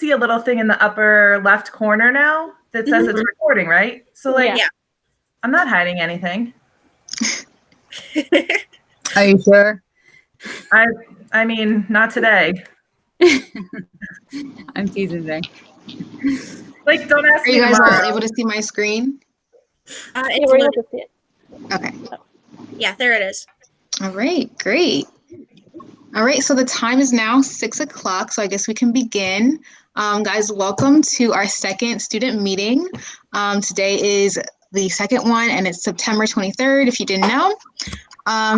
see a little thing in the upper left corner now that says it's recording, right? So like, Yeah. I'm not hiding anything. Are you sure? I mean, not today. I'm teasing today. Like, don't ask Are me you guys tomorrow. all able to see my screen? It's we're loaded. able to see it. Okay. Yeah, there it is. All right, great. All right, so the time is now 6 o'clock, so I guess we can begin. Guys, welcome to our second student meeting. Today is the second one, and it's September 23rd, if you didn't know.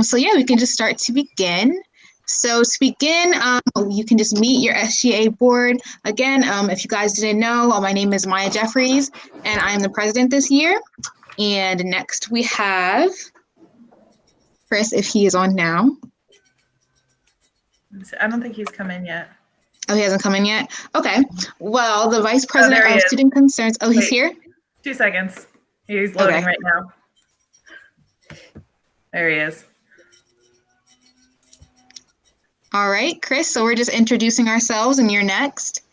So yeah, we can just start to begin. So to begin, you can just meet your SGA board. Again, if you guys didn't know, my name is Maya Jeffries, and I am the president this year. And next we have Chris, if he is on now. I don't think he's come in yet. Oh, he hasn't come in yet? Okay. Well, the Vice President there he of is. Student Concerns. Oh, he's Wait. here? 2 seconds. He's loading Okay. right now. There he is. All right, Chris. So we're just introducing ourselves, and you're next.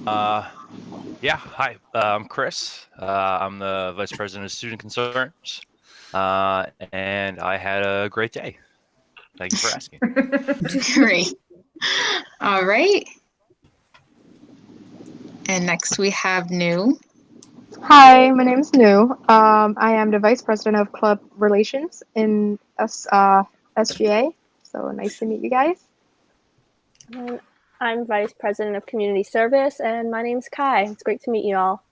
Yeah, hi, I'm Chris. I'm the Vice President of Student Concerns, and I had a great day. Thank you for asking. Great. All right. And next we have New. Hi, my name is New. I am the Vice President of Club Relations in SGA. So nice to meet you guys. And I'm Vice President of Community Service, and my name's Kai. It's great to meet you all.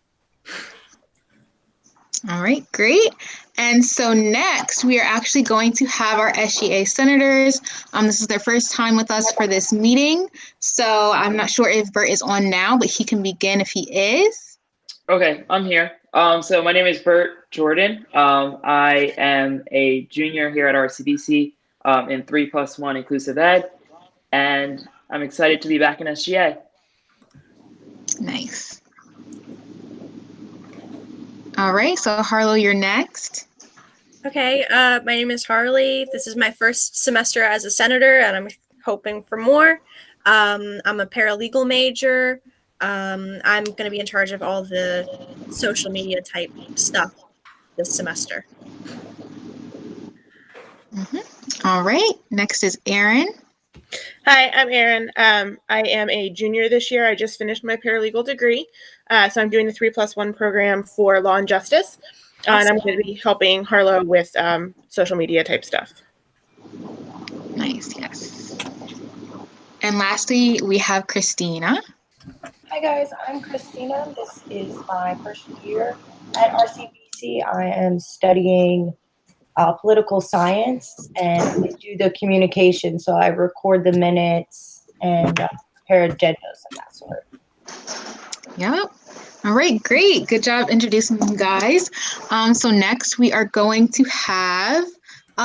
All right, great. And so next, we are actually going to have our SGA senators. This is their first time with us for this meeting. So I'm not sure if Bert is on now, but he can begin if he is. Okay, I'm here. So my name is Bert Jordan. I am a junior here at RCBC in 3+1 Inclusive Ed, and I'm excited to be back in SGA. Nice. All right, so Harlow, you're next. Okay, my name is Harley. This is my first semester as a senator, and I'm hoping for more. I'm a paralegal major. I'm going to be in charge of all the social media type stuff this semester. All right, next is Erin. Hi, I'm Erin. I am a junior this year. I just finished my paralegal degree. So I'm doing the 3+1 program for law and justice. And I'm going to be helping Harlow with social media type stuff. Nice, yes. And lastly, we have Christina. Hi guys, I'm Christina. This is my first year at RCBC. I am studying political science and I do the communication. So I record the minutes and prepare agendas and that sort. Yep. All right, great. Good job introducing you guys. So next we are going to have,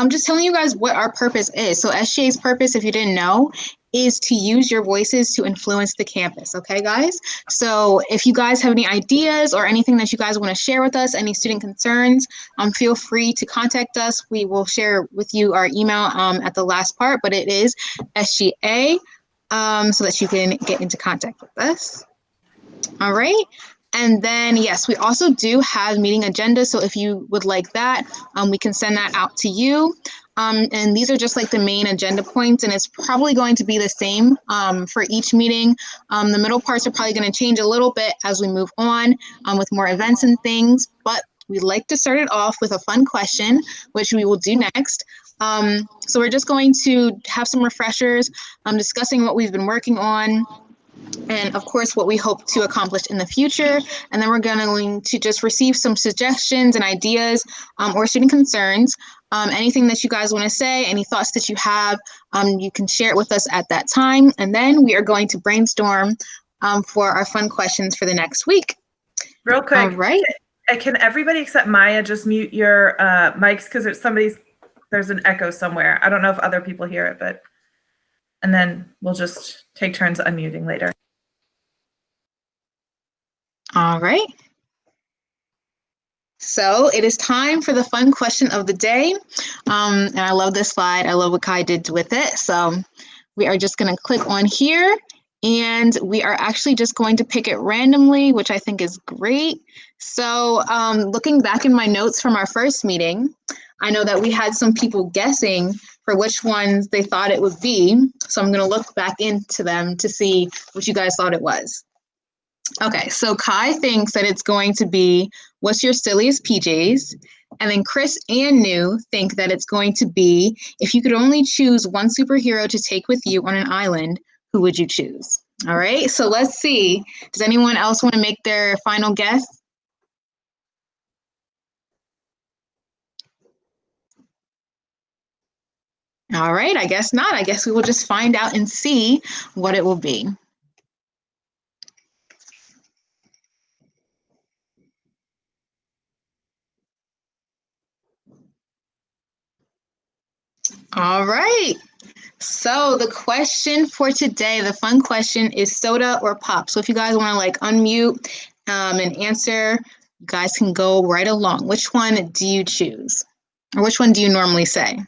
just telling you guys what our purpose is. So SGA's purpose, if you didn't know, is to use your voices to influence the campus. Okay, guys? So if you guys have any ideas or anything that you guys want to share with us, any student concerns, feel free to contact us. We will share with you our email at the last part, but it is SGA, so that you can get into contact with us. All right. And then, yes, we also do have meeting agendas. So if you would like that, we can send that out to you. And these are just like the main agenda points, and it's probably going to be the same for each meeting. The middle parts are probably going to change a little bit as we move on with more events and things, but we like to start it off with a fun question, which we will do next. So we're just going to have some refreshers, discussing what we've been working on, and of course what we hope to accomplish in the future. And then we're going to just receive some suggestions and ideas or student concerns. Anything that you guys want to say, any thoughts that you have, you can share it with us at that time. And then we are going to brainstorm for our fun questions for the next week. Real quick. All right. Can everybody except Maya just mute your mics, because there's an echo somewhere. I don't know if other people hear it, but, and then we'll just take turns unmuting later. All right. So it is time for the fun question of the day. And I love this slide. I love what Kai did with it. So we are just going to click on here And we are actually just going to pick it randomly, which I think is great. So looking back in my notes from our first meeting, I know that we had some people guessing for which ones they thought it would be. So I'm going to look back into them to see what you guys thought it was. Okay, so Kai thinks that it's going to be what's your silliest PJs? And then Chris and New think that it's going to be if you could only choose one superhero to take with you on an island, who would you choose? All right, so let's see. Does anyone else want to make their final guess? All right, I guess not. I guess we will just find out and see what it will be. All right. So the question for today, the fun question is soda or pop. So if you guys want to like unmute and answer, you guys can go right along. Which one do you choose? Or which one do you normally say?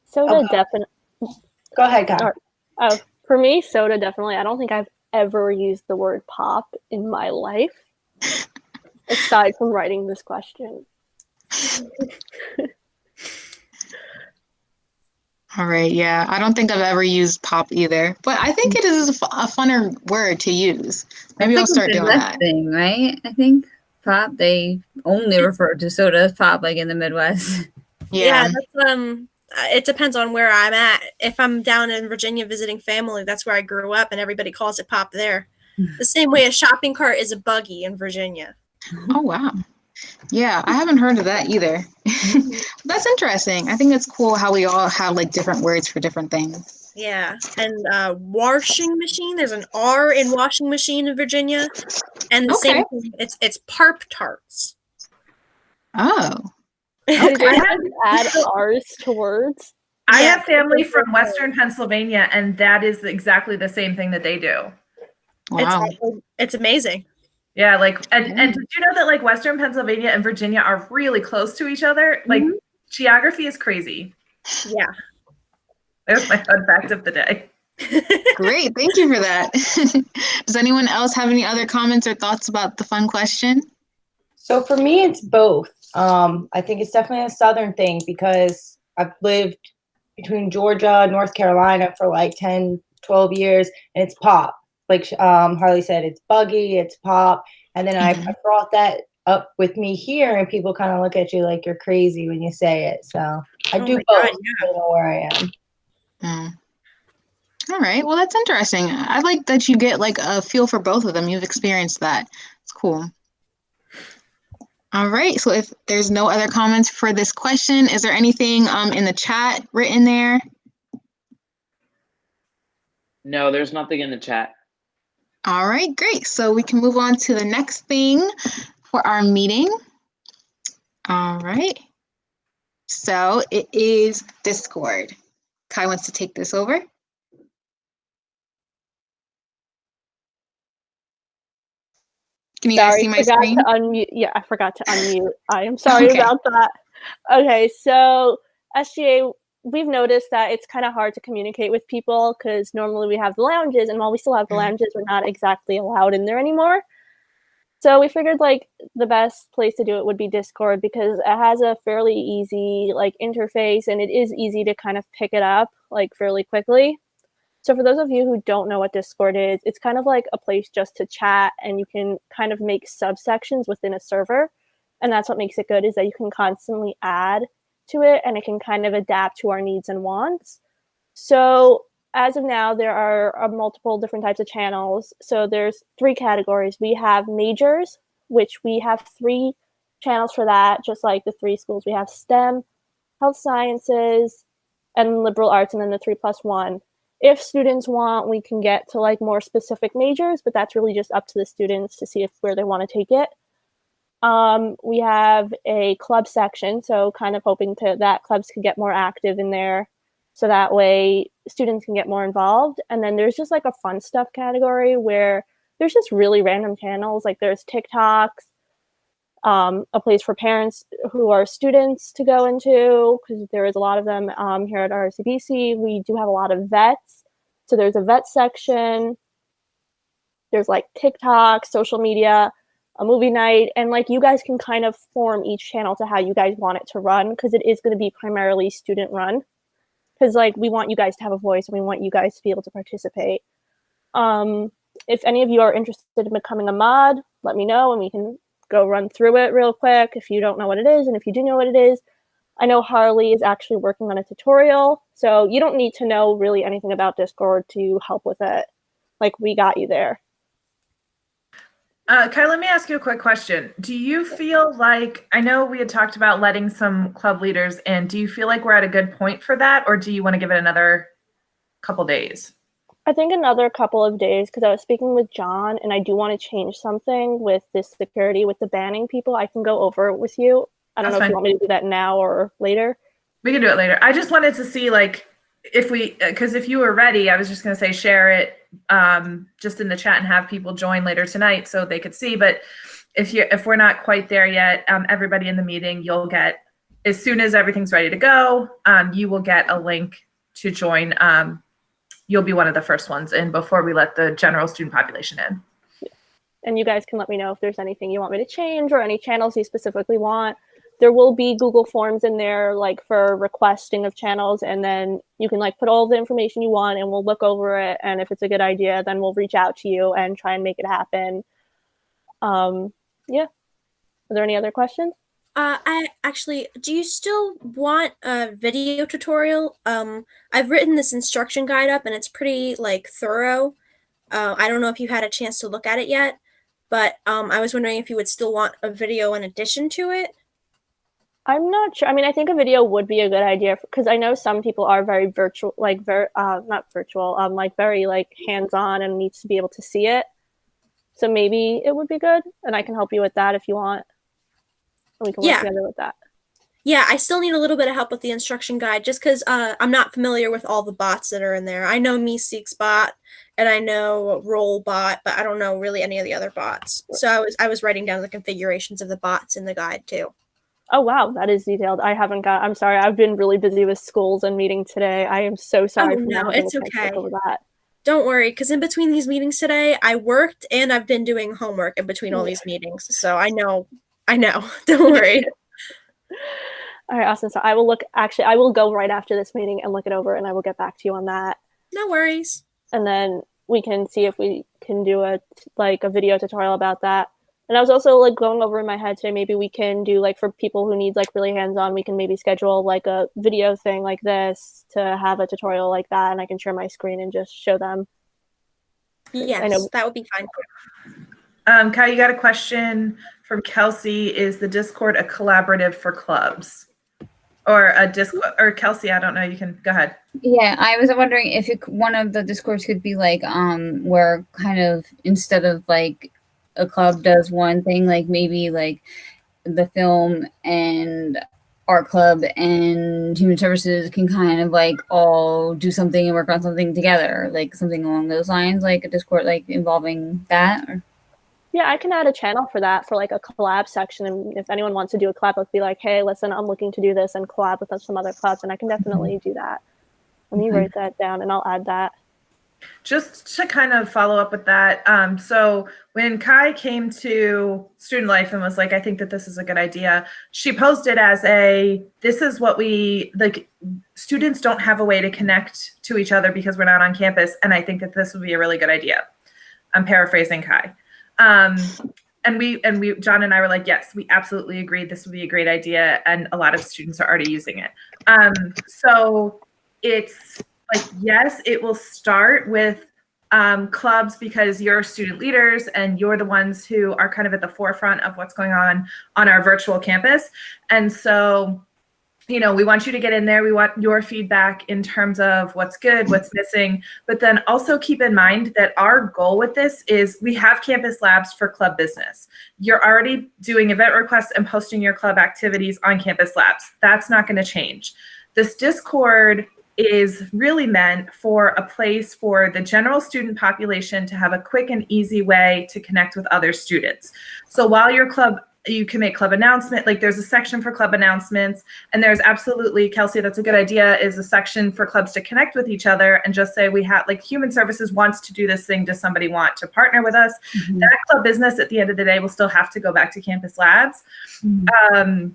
Soda Okay. definitely. Go ahead, Kai. Oh, for me, soda definitely. I don't think I've ever used the word pop in my life, aside from writing this question. All right, yeah. I don't think I've ever used pop either, but I think it is a funner word to use. Maybe That's I'll like start a doing Midwest that. thing, right? I think pop, they only refer to soda as pop, like in the Midwest. Yeah. That's it depends on where I'm at. If I'm down in Virginia visiting family, that's where I grew up, and everybody calls it pop there. The same way a shopping cart is a buggy in Virginia. Oh, wow. Yeah, I haven't heard of that either. That's interesting. I think it's cool how we all have like different words for different things. Yeah, and washing machine. There's an R in washing machine in Virginia, and the Okay. same thing. It's parp tarts. Oh, Did okay. you guys add R's to words? I Yeah. have family from Western Pennsylvania, and that is exactly the same thing that they do. Wow. It's amazing. Yeah, like, and did you know that like Western Pennsylvania and Virginia are really close to each other? Like, geography is crazy. Yeah. There's my fun fact of the day. Great. Thank you for that. Does anyone else have any other comments or thoughts about the fun question? So for me, it's both. I think it's definitely a Southern thing because I've lived between Georgia, North Carolina for like 10, 12 years, and it's pop. Like Harley said, it's buggy, it's pop. And then I brought that up with me here, and people kind of look at you like you're crazy when you say it. So I do both. God, I don't know where I am. All right. Well, that's interesting. I like that you get like a feel for both of them. You've experienced that. It's cool. All right. So if there's no other comments for this question, is there anything in the chat written there? No, there's nothing in the chat. All right, great. So we can move on to the next thing for our meeting. All right. So it is Discord. Kai wants to take this over. Can you guys see my screen? To unmute. Yeah, I forgot to unmute. I am sorry about that. Okay, so SGA, we've noticed that it's kind of hard to communicate with people because normally we have the lounges, and while we still have the lounges, we're not exactly allowed in there anymore. So we figured like the best place to do it would be Discord because it has a fairly easy like interface, and it is easy to kind of pick it up like fairly quickly. So for those of you who don't know what Discord is, it's kind of like a place just to chat, and you can kind of make subsections within a server. And that's what makes it good, is that you can constantly add to it, and it can kind of adapt to our needs and wants. So as of now, there are multiple different types of channels. So there's 3 categories. We have majors, which we have 3 channels for that, just like the 3 schools. We have STEM, health sciences, and liberal arts, and then the 3+1. If students want, we can get to like more specific majors, but that's really just up to the students to see where they want to take it. We have a club section, so kind of hoping that clubs could get more active in there, so that way students can get more involved. And then there's just like a fun stuff category where there's just really random channels, like there's TikToks, a place for parents who are students to go into, because there is a lot of them here at RCBC. We do have a lot of vets, So there's a vet section, there's like TikTok, social media, a movie night, and like you guys can kind of form each channel to how you guys want it to run, because it is going to be primarily student run, because like we want you guys to have a voice and we want you guys to be able to participate. If any of you are interested in becoming a mod, let me know and we can go run through it real quick if you don't know what it is. And if you do know what it is, I know Harley is actually working on a tutorial, so you don't need to know really anything about Discord to help with it. Like, we got you there. Kai, let me ask you a quick question. Do you feel like, I know we had talked about letting some club leaders in, do you feel like we're at a good point for that, or do you want to give it another couple days? I think another couple of days, because I was speaking with John and I do want to change something with this security, with the banning people. I can go over it with you. I don't know if you want me to do that now or later. We can do it later. I just wanted to see, like, if we, because if you were ready, I was just going to say share it just in the chat and have people join later tonight so they could see. But if we're not quite there yet, everybody in the meeting, you'll get, as soon as everything's ready to go, you will get a link to join. You'll be one of the first ones in before we let the general student population in. Yeah. And you guys can let me know if there's anything you want me to change or any channels you specifically want. There will be Google Forms in there, like for requesting of channels, and then you can like put all the information you want and we'll look over it. And if it's a good idea, then we'll reach out to you and try and make it happen. Yeah. Are there any other questions? I actually, do you still want a video tutorial? I've written this instruction guide up and it's pretty like thorough. I don't know if you had a chance to look at it yet, but I was wondering if you would still want a video in addition to it. I'm not sure. I mean, I think a video would be a good idea because I know some people are very virtual, like very not virtual, like very like hands-on and needs to be able to see it. So maybe it would be good, and I can help you with that if you want. And we can work together with that. Yeah, I still need a little bit of help with the instruction guide just because I'm not familiar with all the bots that are in there. I know Meeseek's bot and I know Roll bot, but I don't know really any of the other bots. So I was writing down the configurations of the bots in the guide too. Oh, wow. That is detailed. I'm sorry. I've been really busy with schools and meeting today. I am so sorry. Oh, no, it's okay. Don't worry, because in between these meetings today, I worked and I've been doing homework in between all these meetings. So I know. Don't worry. All right, awesome. So I will go right after this meeting and look it over and I will get back to you on that. No worries. And then we can see if we can do a video tutorial about that. And I was also like going over in my head today, maybe we can do like for people who need like really hands-on, we can maybe schedule like a video thing like this to have a tutorial like that. And I can share my screen and just show them. Yes, that would be fine. Kai, you got a question from Kelsey. Is the Discord a collaborative for clubs? Or a Discord, or Kelsey, I don't know, you can go ahead. Yeah, I was wondering if one of the Discords could be like where kind of instead of like a club does one thing, like maybe like the film and art club and human services can kind of like all do something and work on something together, like something along those lines, like a Discord like involving that. Or... Yeah, I can add a channel for that, for like a collab section. And if anyone wants to do a collab, let's be like, hey, listen, I'm looking to do this and collab with some other clubs, and I can definitely do that. Let me write that down and I'll add that. Just to kind of follow up with that, so when Kai came to Student Life and was like, I think that this is a good idea, she posed it as this is what students don't have a way to connect to each other because we're not on campus, and I think that this would be a really good idea. I'm paraphrasing Kai. And we, John and I were like, yes, we absolutely agree. This would be a great idea. And a lot of students are already using it. So it's like, yes, it will start with clubs because you're student leaders and you're the ones who are kind of at the forefront of what's going on our virtual campus. And so, we want you to get in there. We want your feedback in terms of what's good, what's missing, but then also keep in mind that our goal with this is we have campus labs for club business. You're already doing event requests and posting your club activities on campus labs. That's not going to change. This Discord is really meant for a place for the general student population to have a quick and easy way to connect with other students. So while your club You can make club announcement. Like there's a section for club announcements, and there's absolutely, Kelsey, that's a good idea, is a section for clubs to connect with each other and just say, we have, like, human services wants to do this thing. Does somebody want to partner with us? Mhm. That club business at the end of the day will still have to go back to campus labs. Mhm.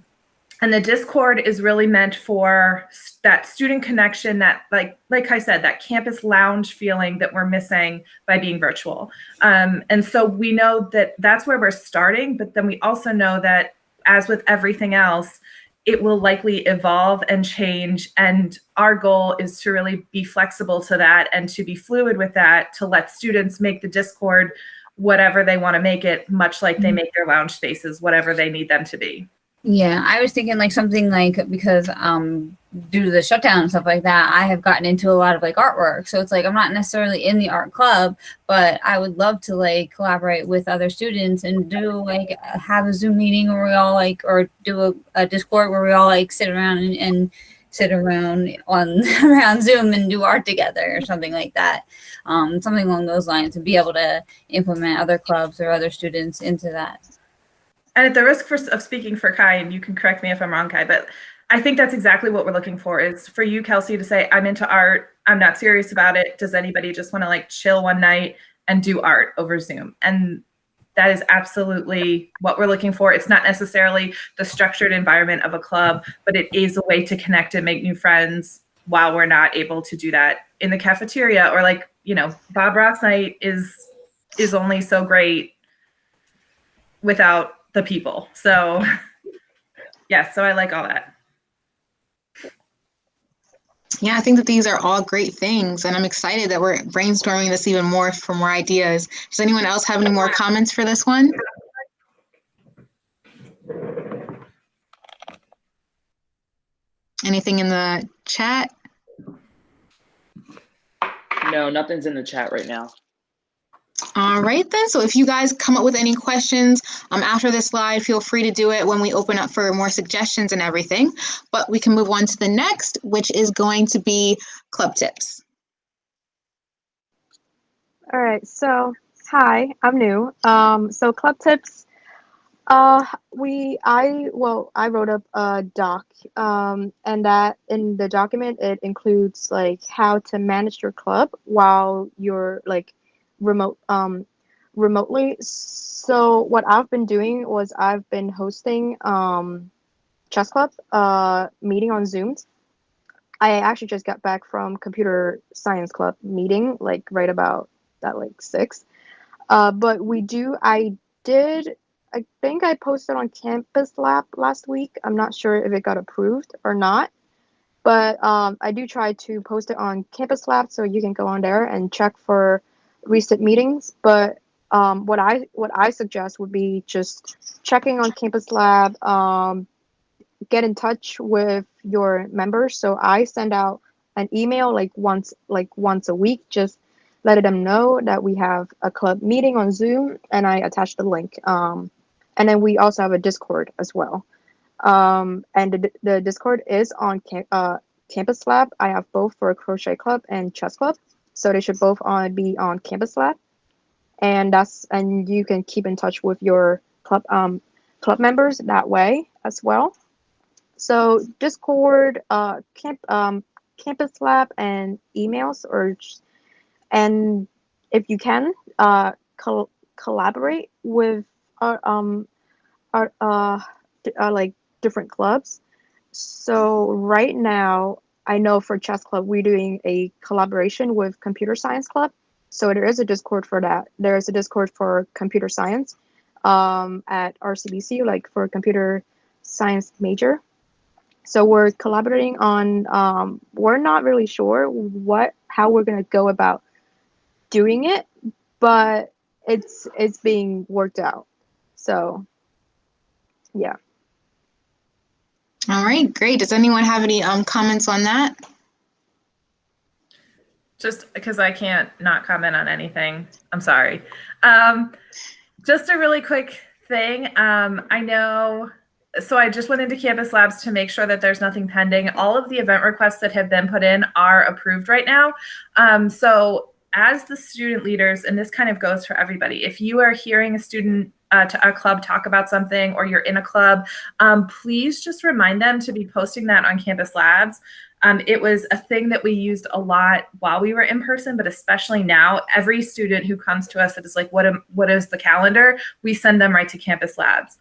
And the Discord is really meant for that student connection, that like I said, that campus lounge feeling that we're missing by being virtual. And so we know that that's where we're starting, but then we also know that, as with everything else, it will likely evolve and change. And our goal is to really be flexible to that and to be fluid with that, to let students make the Discord whatever they want to make it, much like they make their lounge spaces, whatever they need them to be. Yeah, I was thinking like something like, because due to the shutdown and stuff like that, I have gotten into a lot of like artwork. So it's like I'm not necessarily in the art club, but I would love to like collaborate with other students and do like have a Zoom meeting where we all like, or do a Discord where we all like sit around and sit around on around Zoom and do art together or something like that. Something along those lines, to be able to implement other clubs or other students into that. And at the risk of speaking for Kai, and you can correct me if I'm wrong, Kai, but I think that's exactly what we're looking for, is for you, Kelsey, to say, I'm into art. I'm not serious about it. Does anybody just want to like chill one night and do art over Zoom? And that is absolutely what we're looking for. It's not necessarily the structured environment of a club, but it is a way to connect and make new friends while we're not able to do that in the cafeteria, or like, you know, Bob Ross night is only so great without the people. So yeah, so I like all that. Yeah, I think that these are all great things, and I'm excited that we're brainstorming this even more for more ideas. Does anyone else have any more comments for this one? Anything in the chat? No, nothing's in the chat right now. All right then, so if you guys come up with any questions after this slide, feel free to do it when we open up for more suggestions and everything. But we can move on to the next, which is going to be club tips. All right, so hi, I'm new. So club tips. I wrote up a doc, and that in the document it includes like how to manage your club while you're like remotely. So what I've been doing was I've been hosting chess club meeting on Zoom. I actually just got back from computer science club meeting, like right about at like 6. But I think I posted on Campus Lab last week. I'm not sure if it got approved or not, but I do try to post it on Campus Lab, so you can go on there and check for recent meetings. But what I suggest would be just checking on Campus Lab, get in touch with your members. So I send out an email like once a week, just letting them know that we have a club meeting on Zoom, and I attach the link. And then we also have a Discord as well. And the Discord is on Campus Lab. I have both for Crochet Club and Chess Club, so they should both be on Campus Lab. And you can keep in touch with your club members that way as well. So Discord, Campus Lab, and emails, and if you can, collaborate with like different clubs. So right now, I know for Chess Club, we're doing a collaboration with Computer Science Club. So there is a Discord for that. There is a Discord for computer science at RCBC, like for computer science major. So we're collaborating on, we're not really sure how we're going to go about doing it, but it's being worked out. So yeah. All right, great. Does anyone have any comments on that? Just because I can't not comment on anything. I'm sorry. Just a really quick thing. I know, so I just went into Campus Labs to make sure that there's nothing pending. All of the event requests that have been put in are approved right now. So as the student leaders, and this kind of goes for everybody, if you are hearing a student to a club talk about something, or you're in a club, please just remind them to be posting that on Campus Labs. It was a thing that we used a lot while we were in person, but especially now, every student who comes to us that is like, what is the calendar? We send them right to Campus Labs.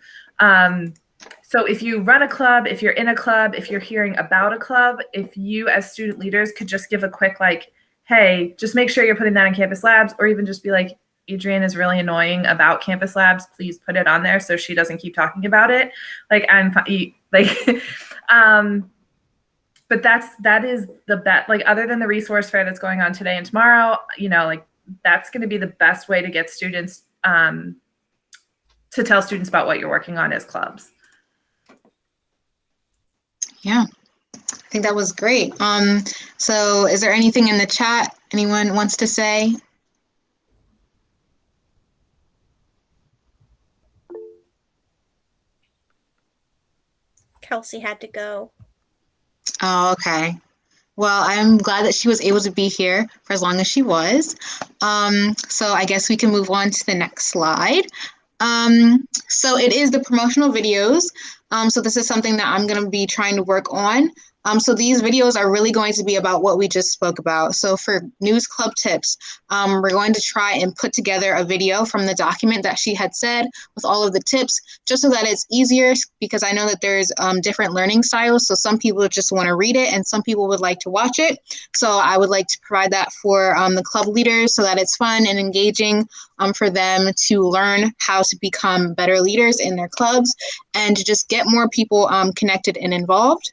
So if you run a club, if you're in a club, if you're hearing about a club, if you as student leaders could just give a quick like, hey, just make sure you're putting that in Campus Labs, or even just be like, Adrienne is really annoying about Campus Labs. Please put it on there so she doesn't keep talking about it. Like but that is the best, like other than the resource fair that's going on today and tomorrow, like that's going to be the best way to get students to tell students about what you're working on as clubs. Yeah, I think that was great. So is there anything in the chat anyone wants to say? Kelsey had to go. Oh, okay. Well, I'm glad that she was able to be here for as long as she was. So I guess we can move on to the next slide. So it is the promotional videos. So this is something that I'm going to be trying to work on. So these videos are really going to be about what we just spoke about. So for news club tips, we're going to try and put together a video from the document that she had said with all of the tips, just so that it's easier, because I know that there's different learning styles. So some people just want to read it and some people would like to watch it. So I would like to provide that for the club leaders so that it's fun and engaging for them to learn how to become better leaders in their clubs and to just get more people connected and involved.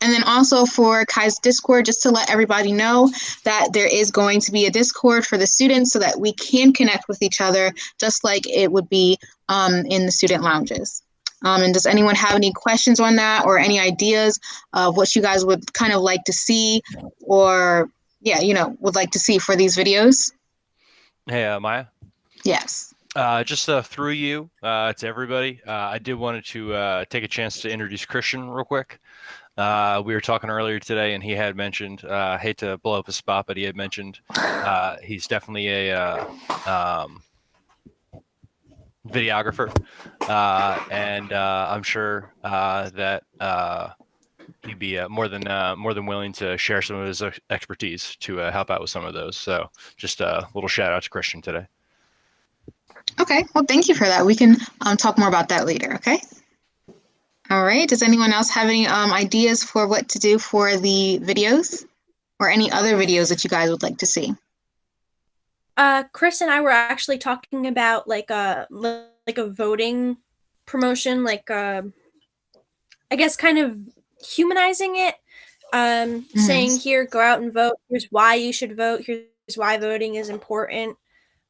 And then also for Kai's Discord, just to let everybody know that there is going to be a Discord for the students so that we can connect with each other, just like it would be in the student lounges. And does anyone have any questions on that, or any ideas of what you guys would kind of like to see, or would like to see for these videos? Hey, Maya. Yes. Just through you to everybody, I did wanted to take a chance to introduce Christian real quick. We were talking earlier today, and he had mentioned, hate to blow up his spot, but he had mentioned he's definitely a videographer, and I'm sure that he'd be more than willing to share some of his expertise to help out with some of those. So just a little shout out to Christian today. Okay, well, thank you for that. We can talk more about that later, okay? All right, does anyone else have any ideas for what to do for the videos, or any other videos that you guys would like to see? Chris and I were actually talking about like a voting promotion, like I guess kind of humanizing it, saying here, go out and vote. Here's why you should vote. Here's why voting is important.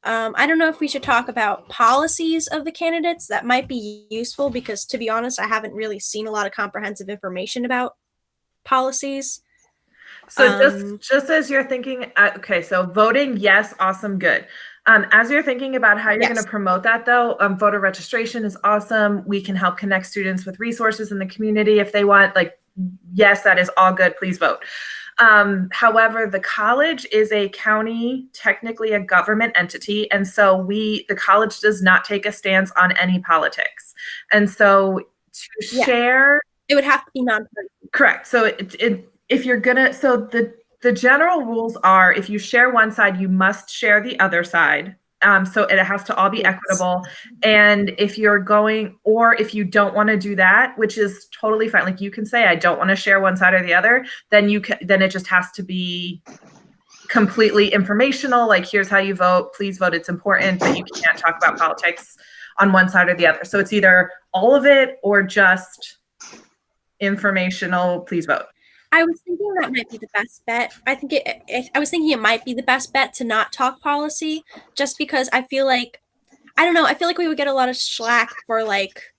I don't know if we should talk about policies of the candidates. That might be useful because, to be honest, I haven't really seen a lot of comprehensive information about policies. So just as you're thinking, okay, so voting, yes, awesome, good. As you're thinking about how you're going to promote that, though, voter registration is awesome. We can help connect students with resources in the community if they want. Like, yes, that is all good. Please vote. However, the college is a county, technically a government entity. And so the college does not take a stance on any politics. And so to share, it would have to be nonpartisan. Correct. So if you're gonna, so the general rules are, if you share one side, you must share the other side. So it has to all be equitable. And if you're going, or if you don't want to do that, which is totally fine, like you can say, I don't want to share one side or the other, then then it just has to be completely informational. Like, here's how you vote, please vote, it's important, but you can't talk about politics on one side or the other. So it's either all of it or just informational, please vote. I was thinking that might be the best bet. I was thinking it might be the best bet to not talk policy, just because I feel like, I don't know, I feel like we would get a lot of slack for like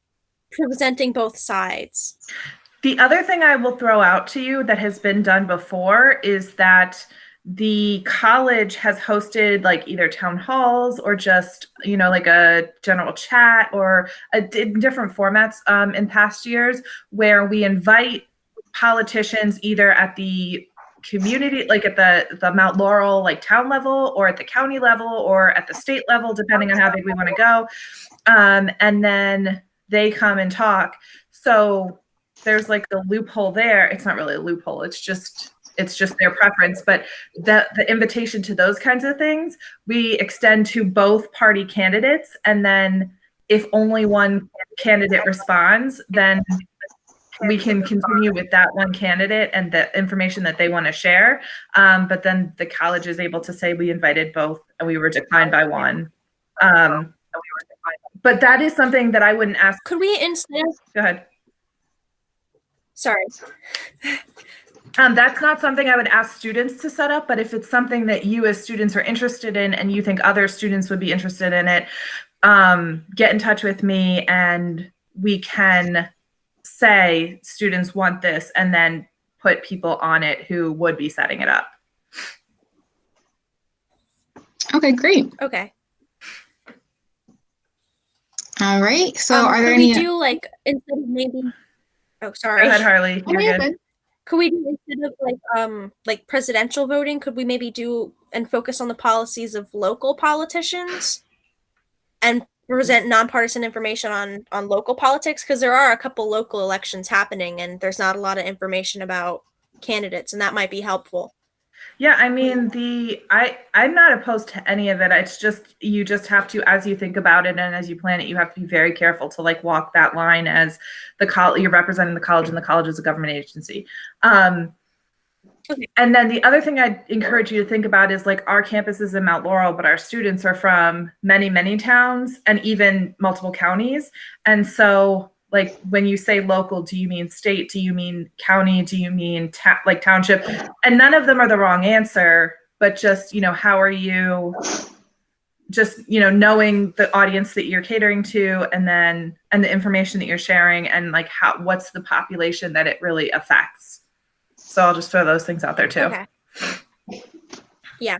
presenting both sides. The other thing I will throw out to you that has been done before is that the college has hosted like either town halls or just, like a general chat or in different formats in past years where we invite politicians either at the community, like at the Mount Laurel, like town level, or at the county level, or at the state level, depending on how big we want to go. And then they come and talk. So there's like the loophole there. It's not really a loophole. It's just their preference. But the invitation to those kinds of things, we extend to both party candidates. And then if only one candidate responds, then we can continue with that one candidate and the information that they want to share. But then the college is able to say we invited both and we were declined by one. But that is something that I wouldn't ask. Could we instead? Go ahead. Sorry. That's not something I would ask students to set up, but if it's something that you as students are interested in and you think other students would be interested in it, get in touch with me and we can say students want this and then put people on it who would be setting it up. Okay, great. Okay. All right. So are there could any? we do like instead of maybe? Oh, sorry. Go ahead, Harley. Oh, You're you're good. good. Could we do instead of like presidential voting? Could we maybe do and focus on the policies of local politicians, and present nonpartisan information on local politics? Because there are a couple local elections happening, and there's not a lot of information about candidates, and that might be helpful. Yeah, I mean, I'm not opposed to any of it. It's just, you just have to, as you think about it and as you plan it, you have to be very careful to like walk that line as you're representing the college and the college is a government agency. Okay. And then the other thing I'd encourage you to think about is like our campus is in Mount Laurel, but our students are from many, many towns and even multiple counties. And so like when you say local, do you mean state? Do you mean county? Do you mean like township? And none of them are the wrong answer, but just, how are you just, knowing the audience that you're catering to and the information that you're sharing and like what's the population that it really affects. So I'll just throw those things out there too. Okay. Yeah.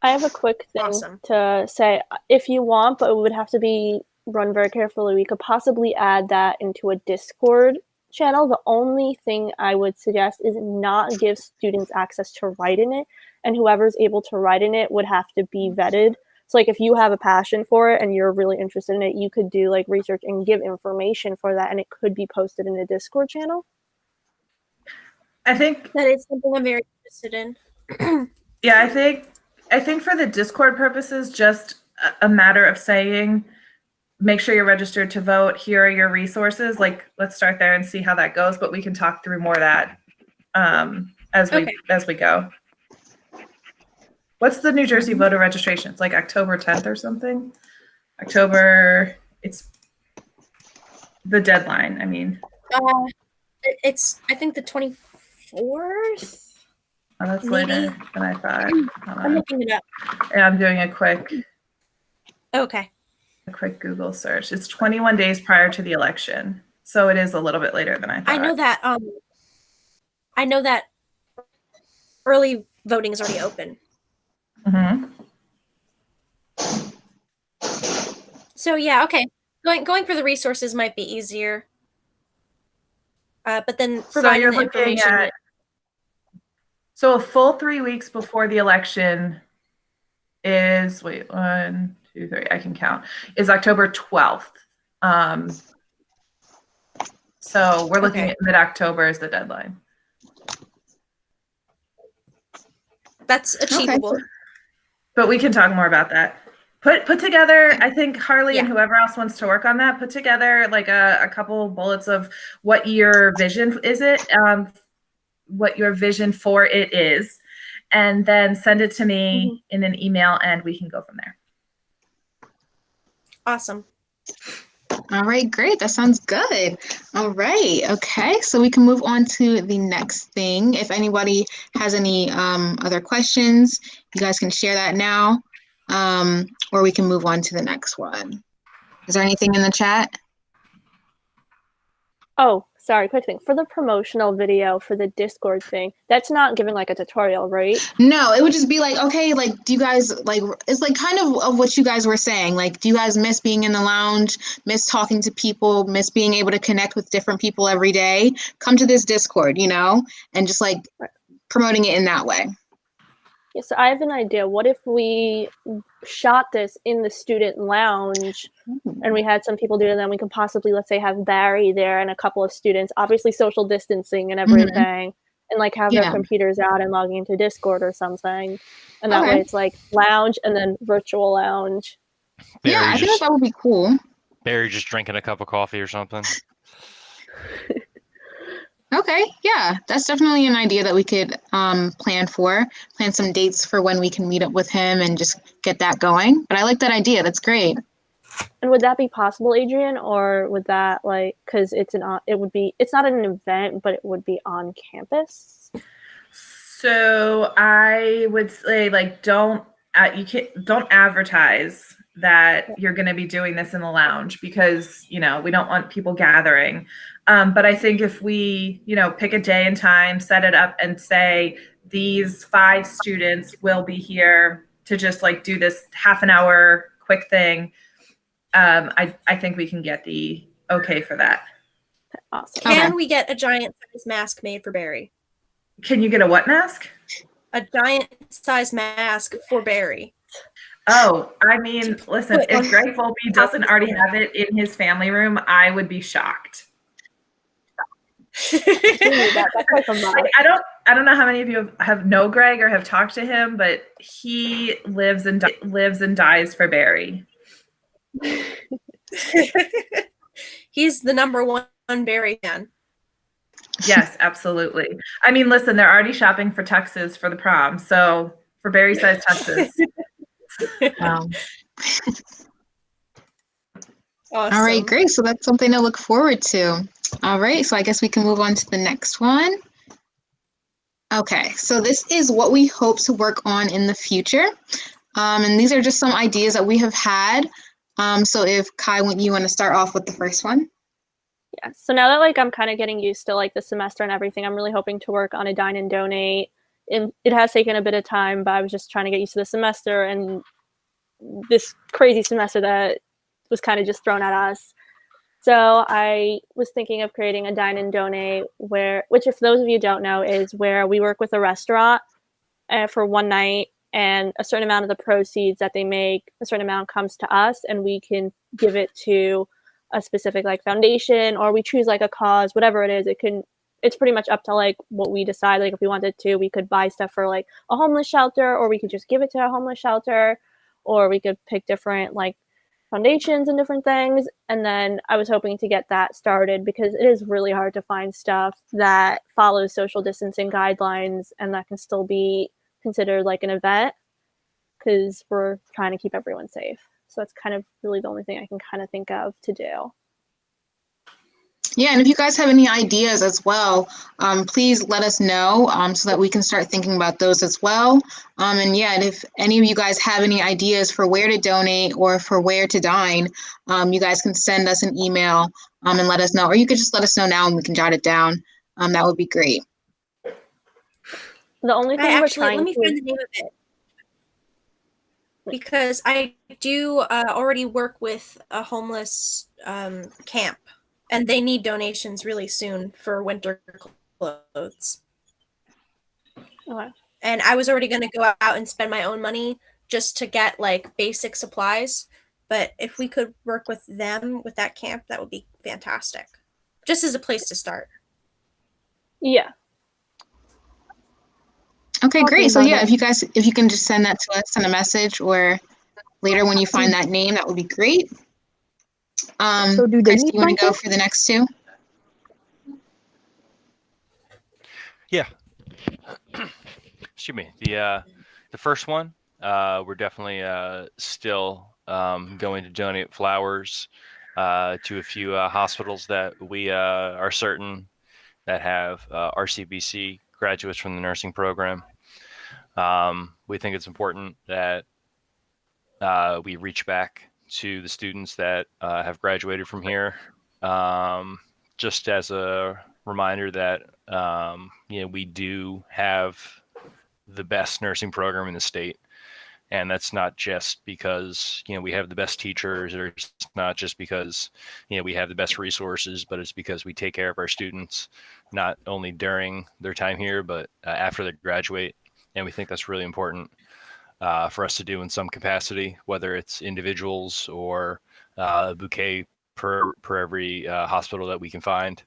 I have a quick thing to say. If you want, but it would have to be run very carefully, we could possibly add that into a Discord channel. The only thing I would suggest is not give students access to write in it, and whoever's able to write in it would have to be vetted. So like if you have a passion for it and you're really interested in it, you could do like research and give information for that, and it could be posted in a Discord channel. I think that is something I'm very interested in. Yeah, I think for the Discord purposes, just a matter of saying, make sure you're registered to vote. Here are your resources. Like, let's start there and see how that goes. But we can talk through more of that as we go. What's the New Jersey voter registration? It's like October 10th or something. It's the deadline. I mean, it's I think the 24th. Oh, that's maybe later than I thought. I'm looking it up. Yeah, I'm doing a quick Google search. It's 21 days prior to the election, so it is a little bit later than I thought. I know that early voting is already open. Mm-hmm. So yeah, okay. Going for the resources might be easier. But then providing the information. So a full 3 weeks before the election is 1, 2, 3. I can count. Is October 12th. So we're looking at mid-October as the deadline. That's achievable. Okay. But we can talk more about that. Put together, I think Harley and whoever else wants to work on that, put together like a couple bullets of what your vision what your vision for it is, and then send it to me in an email and we can go from there. Awesome. All right, great. That sounds good. All right. Okay. So we can move on to the next thing. If anybody has any other questions, you guys can share that now. Or we can move on to the next one. Is there anything in the chat? Oh, sorry, quick thing. For the promotional video for the Discord thing, that's not giving like a tutorial, right? No, it would just be like, okay, like, do you guys like, it's like kind of what you guys were saying. Like, do you guys miss being in the lounge, miss talking to people, miss being able to connect with different people every day? Come to this Discord, and just like promoting it in that way. Yeah, so I have an idea. What if we shot this in the student lounge and we had some people do it, and then we could possibly, let's say, have Barry there and a couple of students, obviously social distancing and everything, and like have their computers out and logging into Discord or something. And that way it's like lounge and then virtual lounge. I think that would be cool. Barry just drinking a cup of coffee or something. Okay, yeah, that's definitely an idea that we could plan some dates for when we can meet up with him and just get that going. But I like that idea. That's great. And would that be possible, Adrian, or would that because it's not an event, but it would be on campus? So I would say don't advertise that you're going to be doing this in the lounge, because we don't want people gathering. But I think if we pick a day and time, set it up, and say these 5 students will be here to just do this half an hour quick thing, I think we can get the okay for that. Awesome. Can we get a giant size mask made for Barry? Can you get a what mask? A giant size mask for Barry. Oh, I mean, listen, if Greg Volpe doesn't already have it in his family room, I would be shocked. I don't know how many of you have know Greg or have talked to him, but he lives and dies for Barry. He's the #1 Barry fan. Yes, absolutely. I mean, listen, they're already shopping for tuxes for the prom, so for Barry size tuxes. Awesome. All right, great. So that's something to look forward to. All right, so I guess we can move on to the next one. Okay, so this is what we hope to work on in the future. And these are just some ideas that we have had. So if Kai, you want to start off with the first one? Yeah, so now that I'm kind of getting used to the semester and everything, I'm really hoping to work on a dine and donate. And it has taken a bit of time, but I was just trying to get used to the semester and this crazy semester that was kind of just thrown at us. So I was thinking of creating a dine and donate which if those of you don't know, is where we work with a restaurant for one night, and a certain amount of the proceeds that they make, a certain amount comes to us, and we can give it to a specific foundation, or we choose a cause, whatever it is. It's pretty much up to what we decide. If we wanted to, we could buy stuff for a homeless shelter, or we could just give it to a homeless shelter, or we could pick different foundations and different things. And then I was hoping to get that started, because it is really hard to find stuff that follows social distancing guidelines and that can still be considered an event, because we're trying to keep everyone safe. So that's kind of really the only thing I can kind of think of to do. Yeah, and if you guys have any ideas as well, please let us know so that we can start thinking about those as well. And if any of you guys have any ideas for where to donate or for where to dine, you guys can send us an email and let us know, or you could just let us know now and we can jot it down. That would be great. The only thing let me find the name of it, because I do already work with a homeless camp, and they need donations really soon for winter clothes. Okay. And I was already going to go out and spend my own money just to get basic supplies. But if we could work with them, with that camp, that would be fantastic. Just as a place to start. Yeah. Okay, great. So if you can just send that to us in a message, or later when you find that name, that would be great. So do they Chris, need do you want to go blankets? for the next two? Yeah. Excuse me. The first one, we're definitely still going to donate flowers to a few hospitals that we are certain that have RCBC graduates from the nursing program. We think it's important that we reach back to the students that have graduated from here, just as a reminder that we do have the best nursing program in the state, and that's not just because we have the best teachers, or it's not just because, we have the best resources, but it's because we take care of our students, not only during their time here, but after they graduate. And we think that's really important for us to do in some capacity, whether it's individuals or a bouquet per every hospital that we can find.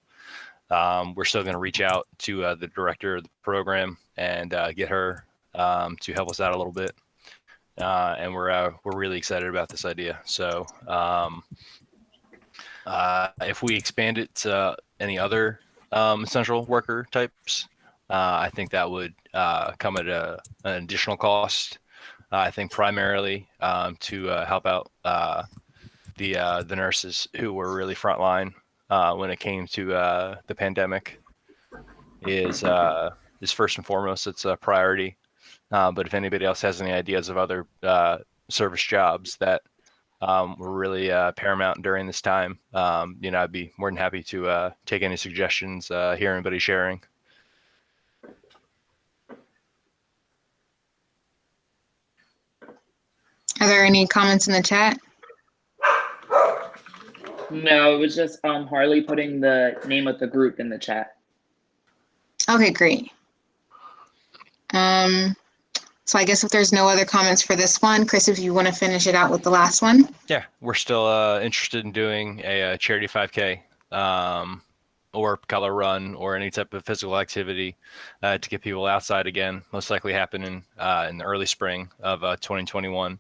We're still going to reach out to the director of the program and get her to help us out a little bit. And we're really excited about this idea. So if we expand it to any other essential worker types, I think that would come at an additional cost. I think primarily to help out the nurses who were really frontline when it came to the pandemic is first and foremost. It's a priority. But if anybody else has any ideas of other service jobs that were really paramount during this time, I'd be more than happy to take any suggestions, hear anybody sharing. Are there any comments in the chat? No, it was just Harley putting the name of the group in the chat. Okay, great. So I guess if there's no other comments for this one, Chris, if you want to finish it out with the last one. Yeah, we're still interested in doing a charity 5K or color run or any type of physical activity to get people outside again. Most likely happen in the early spring of 2021.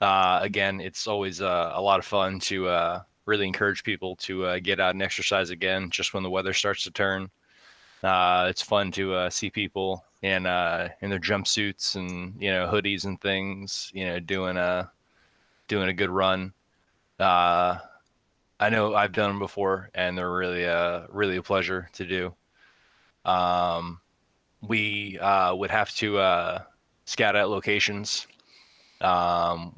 Again, it's always a lot of fun to really encourage people to get out and exercise again just when the weather starts to turn. It's fun to see people in their jumpsuits and hoodies and things, doing a good run. I know I've done them before, and they're really a pleasure to do. We would have to scout out locations.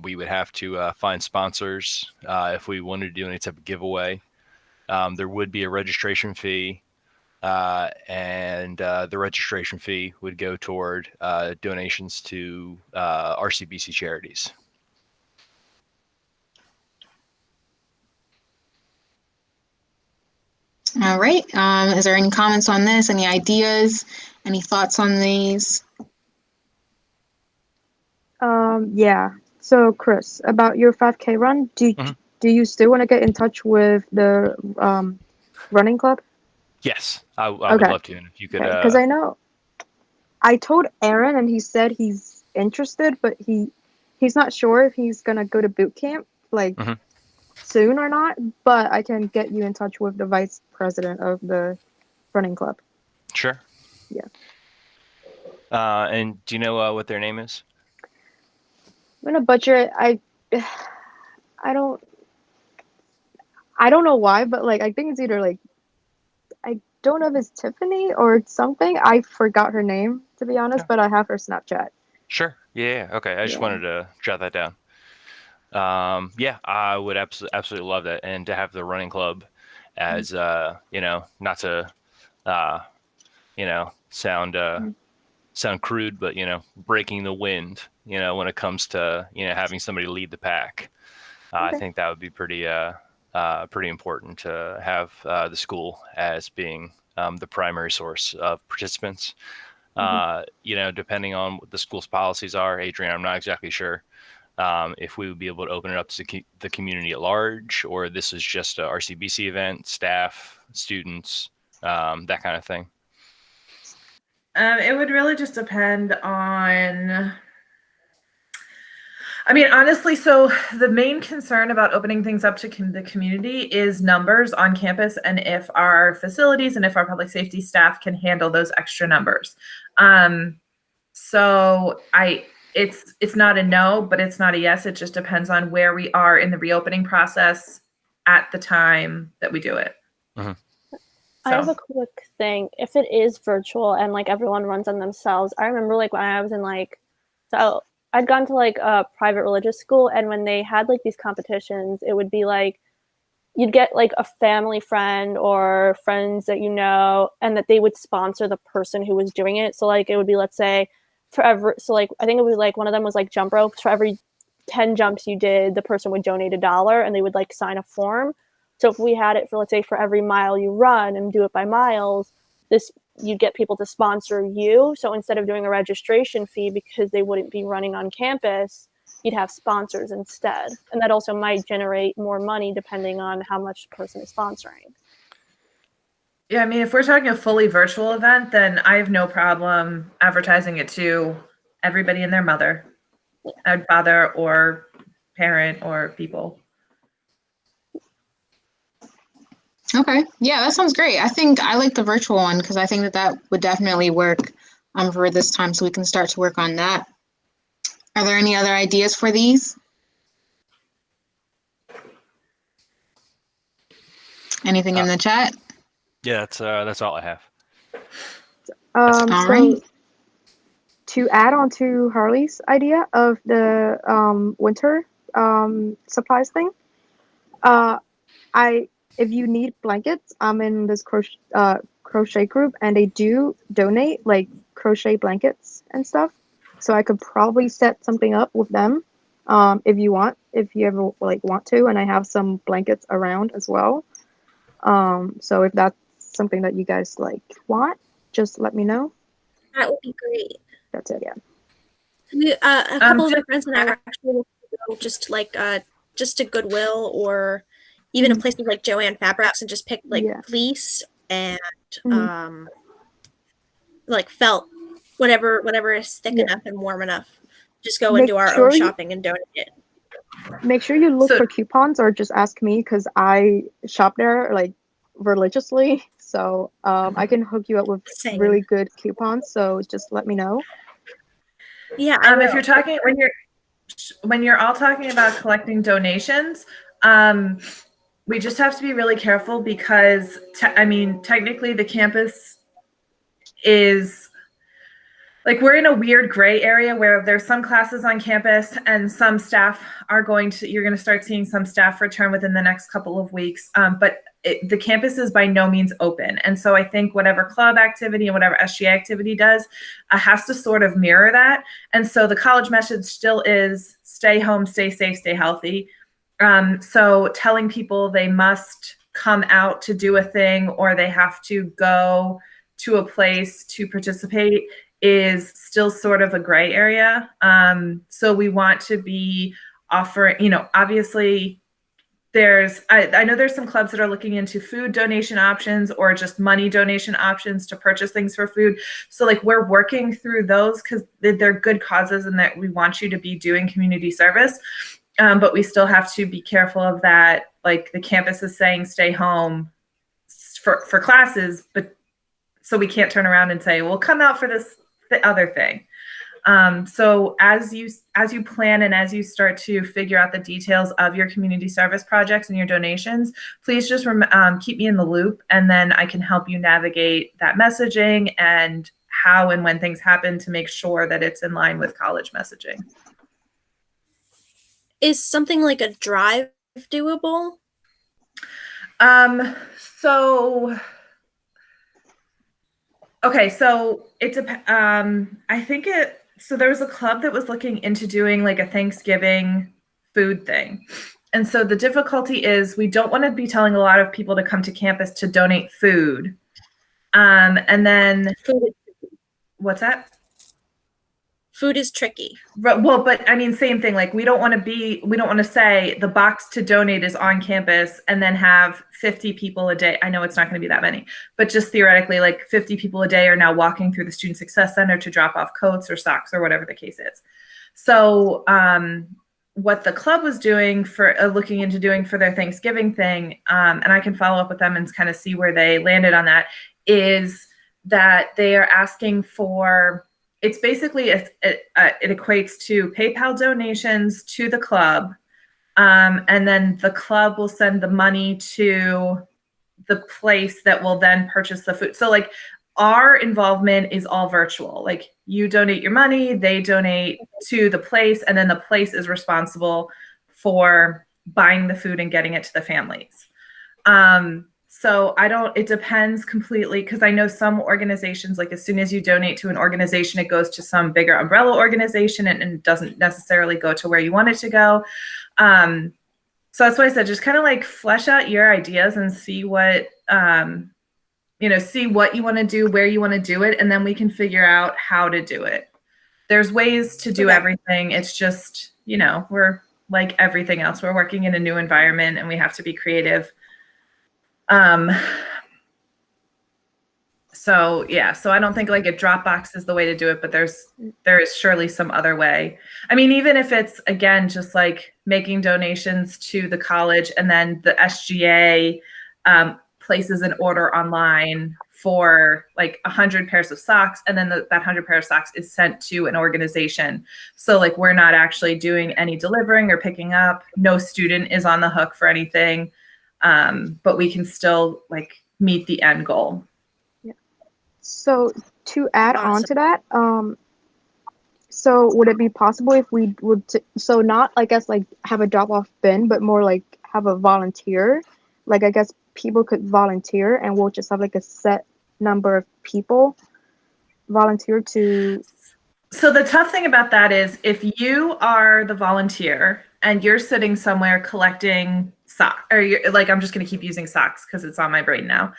We would have to find sponsors if we wanted to do any type of giveaway. There would be a registration fee. And the registration fee would go toward donations to RCBC charities. All right. Is there any comments on this? Any ideas? Any thoughts on these? Yeah. So Chris, about your 5K run, do you still want to get in touch with the running club? Yes, I would love to. And if you could, because I know I told Aaron, and he said he's interested, but he's not sure if he's gonna go to boot camp soon or not. But I can get you in touch with the vice president of the running club. Sure. Yeah. And do you know what their name is? I'm gonna butcher it. I don't know why, but I think it's either I don't know if it's Tiffany or something. I forgot her name, to be honest, but I have her Snapchat. Sure. Yeah. Okay. I just wanted to jot that down. Yeah, I would absolutely love that, and to have the running club as not to sound crude, but breaking the wind. When it comes to having somebody lead the pack, I think that would be pretty important to have the school as being the primary source of participants. Depending on what the school's policies are, Adrian, I'm not exactly sure if we would be able to open it up to the community at large, or this is just a RCBC event, staff, students, that kind of thing. It would really just depend on, honestly, so the main concern about opening things up to the community is numbers on campus, and if our facilities and if our public safety staff can handle those extra numbers. So it's not a no, but it's not a yes. It just depends on where we are in the reopening process at the time that we do it. Mm-hmm. I have a quick thing. If it is virtual and everyone runs on themselves, I remember when I was in so I'd gone to a private religious school, and when they had these competitions, it would be you'd get a family friend or friends that and that they would sponsor the person who was doing it. So it would be, let's say, I think it would be one of them was jump ropes. For every 10 jumps you did, the person would donate $1 and they would like sign a form. So if we had it for, let's say, for every mile you run and do it by miles, you'd get people to sponsor you. So instead of doing a registration fee because they wouldn't be running on campus, you'd have sponsors instead. And that also might generate more money depending on how much the person is sponsoring. Yeah, I mean, if we're talking a fully virtual event, then I have no problem advertising it to everybody and their mother, father or parent or people. Okay. Yeah, that sounds great. I think I like the virtual one because I think that would definitely work for this time, so we can start to work on that. Are there any other ideas for these? Anything in the chat? Yeah, that's all I have. All right. To add on to Harley's idea of the winter supplies thing, if you need blankets, I'm in this crochet group, and they do donate like crochet blankets and stuff. So I could probably set something up with them if you ever like want to, and I have some blankets around as well. So if that's something that you guys like want, just let me know. That would be great. That's it, yeah. A couple of my friends and I are actually looking to go just to Goodwill or even in places like Joann Fabrics and just pick like fleece and like felt, whatever is thick enough and warm enough. Just go and do our own shopping and donate it. Make sure you look for coupons or just ask me because I shop there like religiously. So I can hook you up with really good coupons. So just let me know. Yeah. If you're talking when you're all talking about collecting donations, we just have to be really careful because technically the campus is like, we're in a weird gray area where there's some classes on campus and some staff you're going to start seeing some staff return within the next couple of weeks. But the campus is by no means open. And so I think whatever club activity and whatever SGA activity does has to sort of mirror that. And so the college message still is stay home, stay safe, stay healthy. So telling people they must come out to do a thing or they have to go to a place to participate is still sort of a gray area. So we want to be offering, obviously I know there's some clubs that are looking into food donation options or just money donation options to purchase things for food. So like we're working through those because they're good causes and that we want you to be doing community service. But we still have to be careful of that. Like the campus is saying, stay home for classes, but so we can't turn around and say, well, come out for the other thing. So as you plan and as you start to figure out the details of your community service projects and your donations, please just keep me in the loop, and then I can help you navigate that messaging and how and when things happen to make sure that it's in line with college messaging. Is something like a drive doable? So it's I think so there was a club that was looking into doing like a Thanksgiving food thing. And so the difficulty is we don't want to be telling a lot of people to come to campus to donate food. And then what's that? Food is tricky. Well, but I mean, same thing. Like we don't want to say the box to donate is on campus and then have 50 people a day. I know it's not going to be that many, but just theoretically, like 50 people a day are now walking through the Student Success Center to drop off coats or socks or whatever the case is. So what the club was doing for looking into doing for their Thanksgiving thing, and I can follow up with them and kind of see where they landed on that, is that they are asking for, it's basically, it equates to PayPal donations to the club. And then the club will send the money to the place that will then purchase the food. So like our involvement is all virtual. Like you donate your money, they donate to the place, and then the place is responsible for buying the food and getting it to the families. So it depends completely, because I know some organizations, like as soon as you donate to an organization, it goes to some bigger umbrella organization and doesn't necessarily go to where you want it to go. So that's why I said, just kind of like flesh out your ideas and see what, see what you want to do, where you want to do it, and then we can figure out how to do it. There's ways to do everything. It's just, we're like everything else. We're working in a new environment and we have to be creative. So I don't think like a Dropbox is the way to do it, but there is surely some other way. I mean, even if it's, again, just like making donations to the college, and then the SGA places an order online for like 100 pairs of socks, and then that 100 pair of socks is sent to an organization. So like we're not actually doing any delivering or picking up. No student is on the hook for anything, but we can still like meet the end goal. So to add on to that, so would it be possible if we would, so not, I guess, like have a drop-off bin, but more like have a volunteer, like I guess people could volunteer and we'll just have like a set number of people volunteer to. So the tough thing about that is if you are the volunteer and you're sitting somewhere collecting socks, or you're like, I'm just going to keep using socks because it's on my brain now.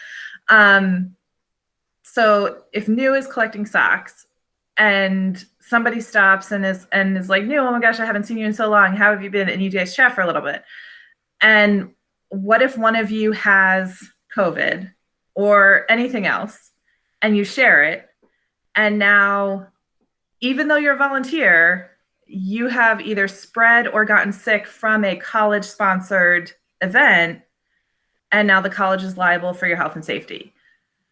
So if New is collecting socks and somebody stops and is like, New, oh my gosh, I haven't seen you in so long. How have you been? And you guys chat for a little bit. And what if one of you has COVID or anything else and you share it? And now, even though you're a volunteer, you have either spread or gotten sick from a college sponsored event. And now the college is liable for your health and safety.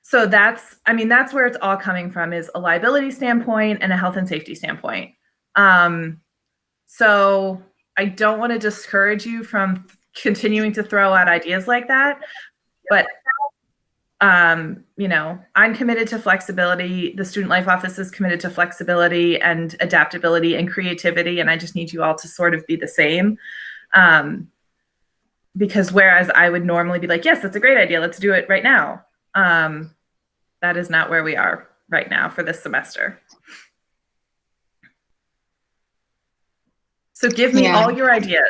So that's where it's all coming from, is a liability standpoint and a health and safety standpoint. So I don't want to discourage you from continuing to throw out ideas like that, but I'm committed to flexibility. The Student Life Office is committed to flexibility and adaptability and creativity, and I just need you all to sort of be the same. Because whereas I would normally be like, yes, that's a great idea, let's do it right now. That is not where we are right now for this semester. So give me all your ideas.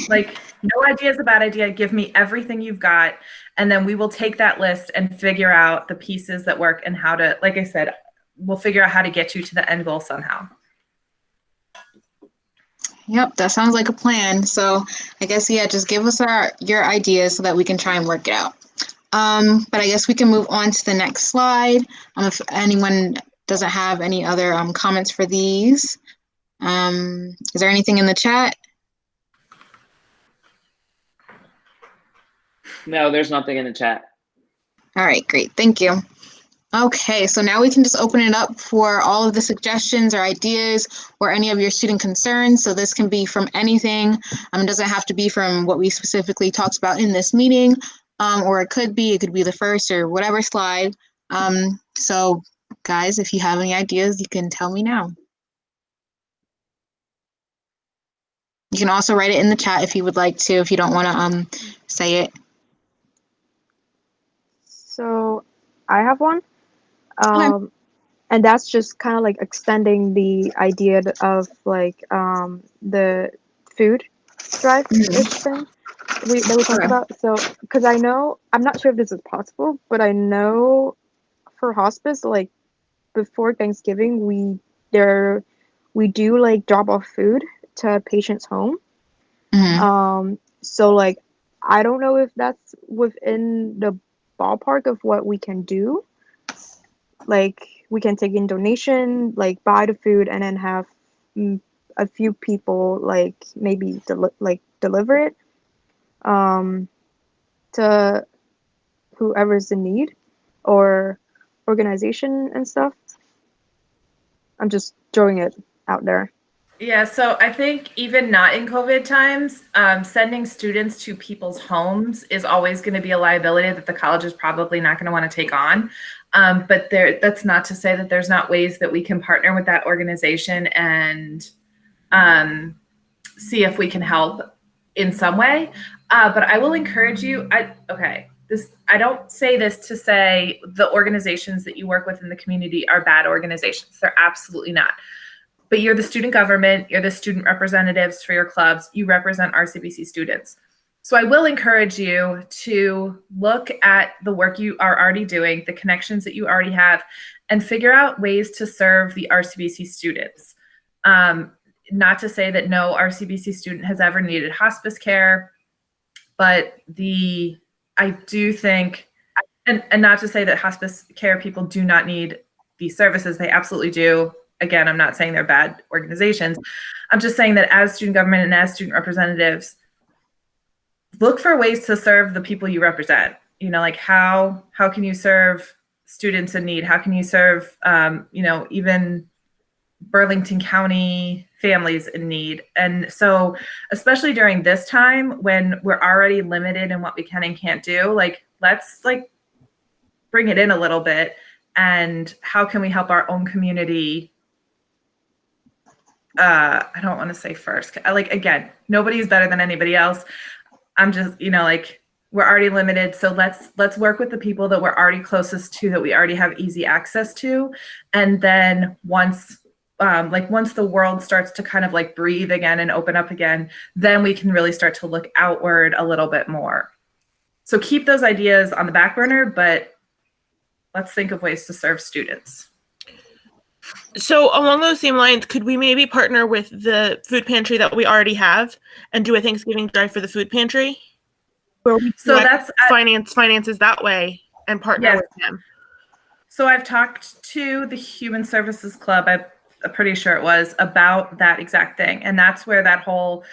Like, no idea is a bad idea. Give me everything you've got. And then we will take that list and figure out the pieces that work and how to, like I said, we'll figure out how to get you to the end goal somehow. Yep, that sounds like a plan. So I guess, just give us your ideas so that we can try and work it out. But I guess we can move on to the next slide. If anyone doesn't have any other comments for these. Is there anything in the chat? No, there's nothing in the chat. All right, great. Thank you. Okay, so now we can just open it up for all of the suggestions or ideas or any of your student concerns. So this can be from anything. It doesn't have to be from what we specifically talked about in this meeting, or it could be the first or whatever slide. So guys, if you have any ideas, you can tell me now. You can also write it in the chat if you would like to, if you don't want to say it. So I have one. Okay. And that's just kind of like extending the idea of like the food drive-ish thing that we talked about. So, because I know, I'm not sure if this is possible, but I know for hospice, like before Thanksgiving, we do like drop off food to a patient's home. So like, I don't know if that's within the ballpark of what we can do. Like, we can take in donation, like buy the food, and then have a few people like maybe deliver it to whoever's in need or organization and stuff. I'm just throwing it out there. Yeah, so I think even not in COVID times, sending students to people's homes is always going to be a liability that the college is probably not going to want to take on. But that's not to say that there's not ways that we can partner with that organization and see if we can help in some way. But I will encourage you. I don't say this to say the organizations that you work with in the community are bad organizations. They're absolutely not. But you're the student government, you're the student representatives for your clubs, you represent RCBC students. So I will encourage you to look at the work you are already doing, the connections that you already have, and figure out ways to serve the RCBC students. Not to say that no RCBC student has ever needed hospice care, but I do think, and not to say that hospice care people do not need these services, they absolutely do. Again, I'm not saying they're bad organizations. I'm just saying that as student government and as student representatives, look for ways to serve the people you represent. You know, like how can you serve students in need? How can you serve, even Burlington County families in need? And so, especially during this time when we're already limited in what we can and can't do, like, let's like bring it in a little bit. And how can we help our own community? I don't want to say first. Like, again, nobody's better than anybody else. I'm just, we're already limited. So let's work with the people that we're already closest to, that we already have easy access to. And then once the world starts to kind of like breathe again and open up again, then we can really start to look outward a little bit more. So keep those ideas on the back burner, but let's think of ways to serve students. So along those same lines, could we maybe partner with the food pantry that we already have and do a Thanksgiving drive for the food pantry? Where we that's finances that way and partner with them. So I've talked to the Human Services Club, I'm pretty sure it was, about that exact thing. And that's where that whole,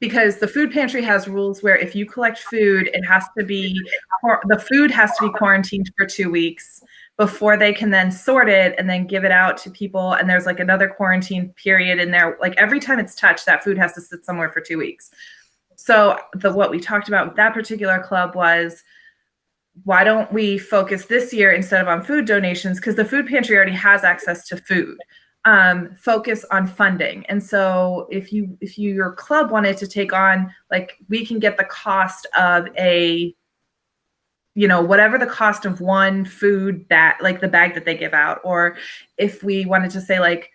because the food pantry has rules where if you collect food, the food has to be quarantined for 2 weeks before they can then sort it and then give it out to people. And there's like another quarantine period in there. Like every time it's touched, that food has to sit somewhere for 2 weeks. So what we talked about with that particular club was, why don't we focus this year instead of on food donations? Because the food pantry already has access to food. Focus on funding. And so if your club wanted to take on, like, we can get the cost of whatever the cost of one food bag, like the bag that they give out, or if we wanted to say like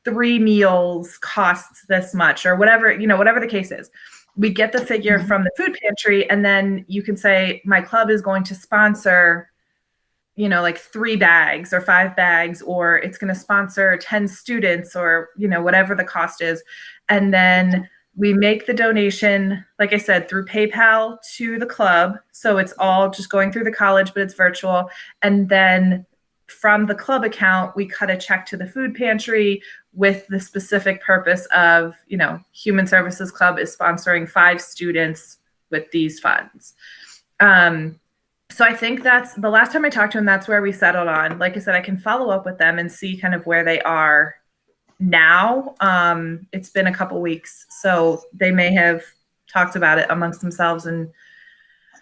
3 meals costs this much, or whatever the case is, we get the figure from the food pantry, and then you can say, my club is going to sponsor, like 3 bags or 5 bags, or it's going to sponsor 10 students, or, whatever the cost is. And then we make the donation, like I said, through PayPal to the club. So it's all just going through the college, but it's virtual. And then from the club account, we cut a check to the food pantry with the specific purpose of, Human Services Club is sponsoring 5 students with these funds. So I think that's the last time I talked to him, that's where we settled on. Like I said, I can follow up with them and see kind of where they are now. It's been a couple weeks, so they may have talked about it amongst themselves and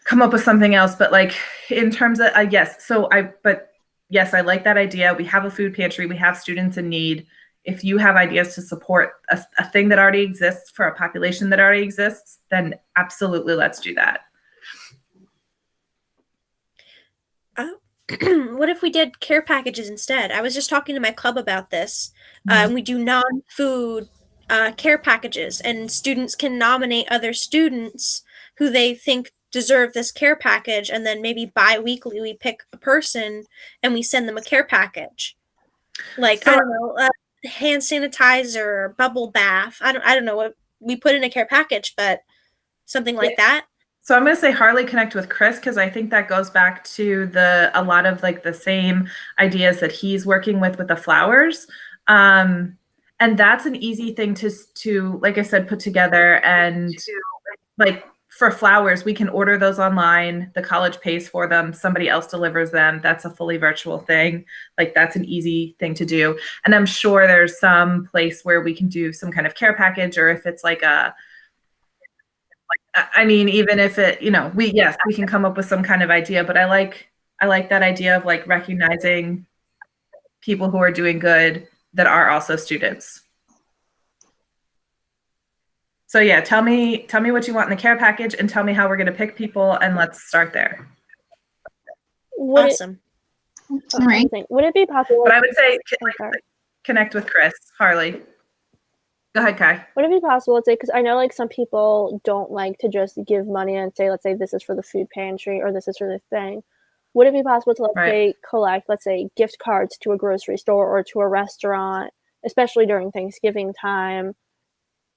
come up with something else. But like in terms of, yes, I like that idea. We have a food pantry, we have students in need. If you have ideas to support a thing that already exists for a population that already exists, then absolutely, let's do that. What if we did care packages instead? I was just talking to my club about this. We do non-food care packages, and students can nominate other students who they think deserve this care package, and then maybe bi-weekly we pick a person and we send them a care package. Like, I don't know, hand sanitizer, bubble bath. I don't know what we put in a care package, but something like that. So I'm going to say Harley connect with Chris, because I think that goes back to a lot of like the same ideas that he's working with the flowers. And that's an easy thing to, like I said, put together. And like for flowers, we can order those online. The college pays for them. Somebody else delivers them. That's a fully virtual thing. Like, that's an easy thing to do. And I'm sure there's some place where we can do some kind of care package, or if it's like even if it, we can come up with some kind of idea. But I like that idea of like recognizing people who are doing good that are also students. So yeah, tell me what you want in the care package and tell me how we're going to pick people, and let's start there. Would Awesome. All right. would it be possible? But I would say sorry. connect with Chris. Harley. Go ahead, Kai. Would it be possible, let's say, because I know like some people don't like to just give money and say, let's say this is for the food pantry or this is for the thing. Would it be possible to, let's say, collect, let's say, gift cards to a grocery store or to a restaurant, especially during Thanksgiving time,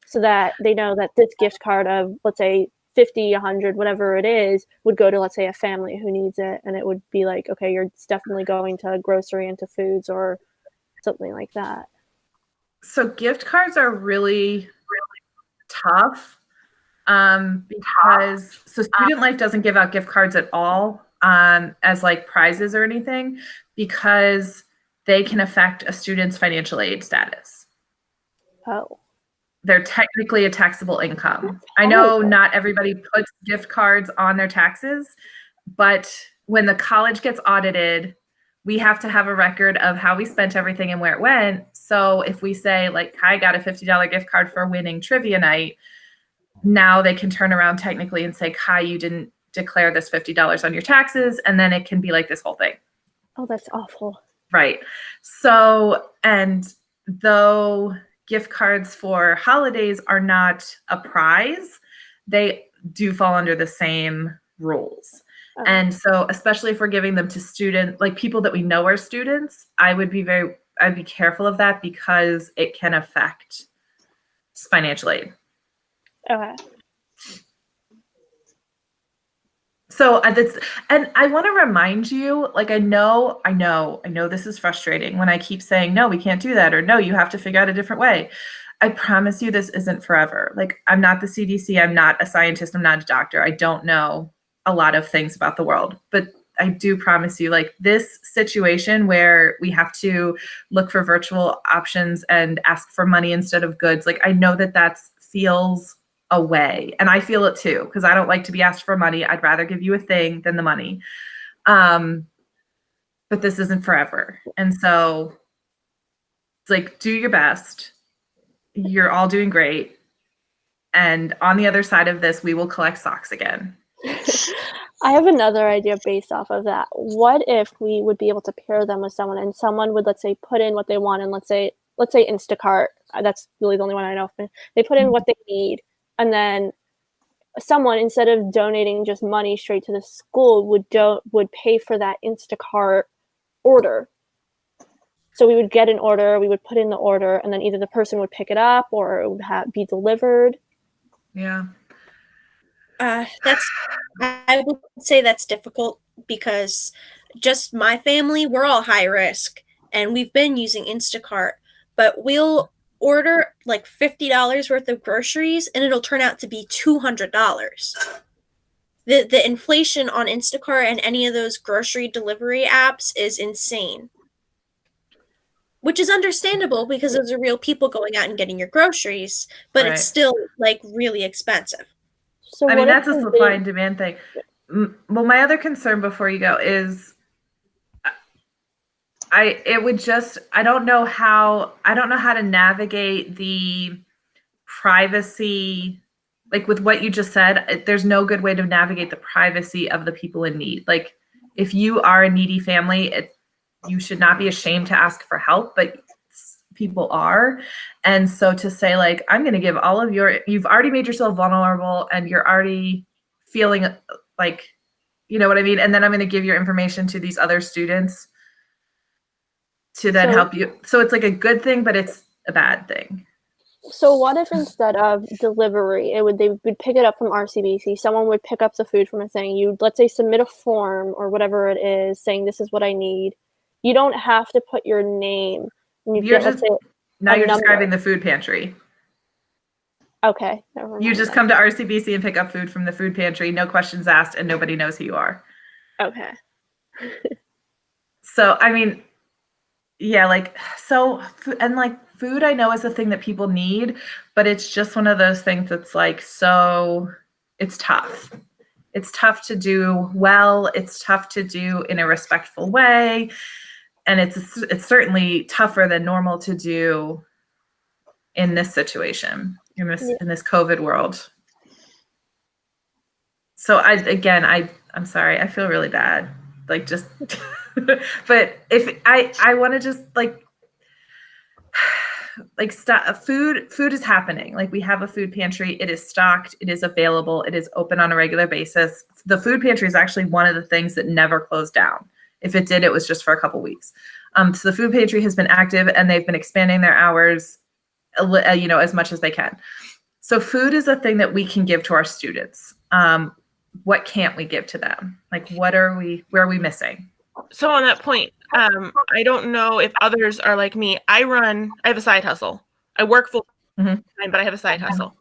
so that they know that this gift card of, let's say, 50, 100, whatever it is, would go to, let's say, a family who needs it, and it would be like, okay, you're definitely going to grocery and to foods or something like that. So gift cards are really tough because Student Life doesn't give out gift cards at all as like prizes or anything, because they can affect a student's financial aid status. Oh. They're technically a taxable income. I know not everybody puts gift cards on their taxes, but when the college gets audited, we have to have a record of how we spent everything and where it went. So if we say like Kai got a $50 gift card for winning trivia night, now they can turn around technically and say, Kai, you didn't declare this $50 on your taxes. And then it can be like this whole thing. Oh, that's awful. Right. So, and though gift cards for holidays are not a prize, they do fall under the same rules. And so, especially if we're giving them to students, like people that we know are students, I'd be careful of that because it can affect financial aid. Okay. So and I want to remind you, like, I know this is frustrating when I keep saying, no, we can't do that, or no, you have to figure out a different way. I promise you this isn't forever. Like, I'm not the CDC. I'm not a scientist. I'm not a doctor. I don't know a lot of things about the world, but I do promise you, like, this situation where we have to look for virtual options and ask for money instead of goods, like, I know that feels a way, and I feel it too, because I don't like to be asked for money. I'd rather give you a thing than the money. But this isn't forever. And so it's like, do your best. You're all doing great. And on the other side of this, we will collect socks again. I have another idea based off of that. What if we would be able to pair them with someone, and someone would, let's say, put in what they want, and let's say Instacart. That's really the only one I know of. They put in what they need, and then someone, instead of donating just money straight to the school, would pay for that Instacart order. So we would get an order, we would put in the order, and then either the person would pick it up or it would be delivered. Yeah. I would say that's difficult because just my family, we're all high risk, and we've been using Instacart, but we'll order like $50 worth of groceries and it'll turn out to be $200. The inflation on Instacart and any of those grocery delivery apps is insane, which is understandable because those are real people going out and getting your groceries, but it's still like really expensive. So I mean, that's a supply and demand thing. Well, my other concern before you go is I don't know how to navigate the privacy, like with what you just said. There's no good way to navigate the privacy of the people in need. Like, if you are a needy family, you should not be ashamed to ask for help, but people are. And so to say, like, I'm going to give all of you've already made yourself vulnerable and you're already feeling like, you know what I mean? And then I'm going to give your information to these other students to then help you. So it's like a good thing, but it's a bad thing. So what if instead of delivery, they would pick it up from RCBC, someone would pick up the food from it saying, let's say submit a form or whatever it is saying this is what I need. You don't have to put your name. And you're describing the food pantry. Okay. Never mind. You just come to RCBC and pick up food from the food pantry, no questions asked, and nobody knows who you are. Okay. So, I mean, yeah, like, so, and like food I know is a thing that people need, but it's just one of those things that's like, so it's tough. It's tough to do well. It's tough to do in a respectful way. And it's certainly tougher than normal to do in this situation. in this COVID world. So I'm sorry, I feel really bad. Like just, but if I want to just stop. Food is happening. Like we have a food pantry. It is stocked. It is available. It is open on a regular basis. The food pantry is actually one of the things that never closed down. If it did, it was just for a couple weeks. So the food pantry has been active and they've been expanding their hours, as much as they can. So food is a thing that we can give to our students. What can't we give to them? Like, where are we missing? So on that point, I don't know if others are like me. I have a side hustle. I work full time, but I have a side hustle.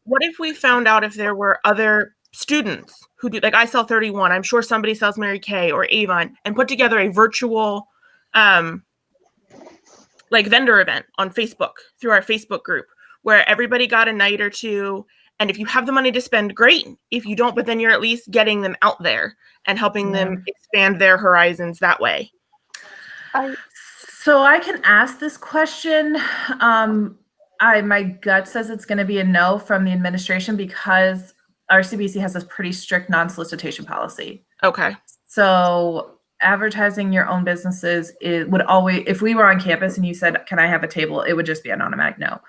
What if we found out if there were other students who do, like I sell 31, I'm sure somebody sells Mary Kay or Avon, and put together a virtual vendor event on Facebook through our Facebook group where everybody got a night or two. And if you have the money to spend, great. If you don't, but then you're at least getting them out there and helping them expand their horizons that way. So I can ask this question. My gut says it's going to be a no from the administration because our CBC has a pretty strict non-solicitation policy. Okay. So advertising your own businesses would always, if we were on campus and you said, "Can I have a table?" it would just be an automatic no.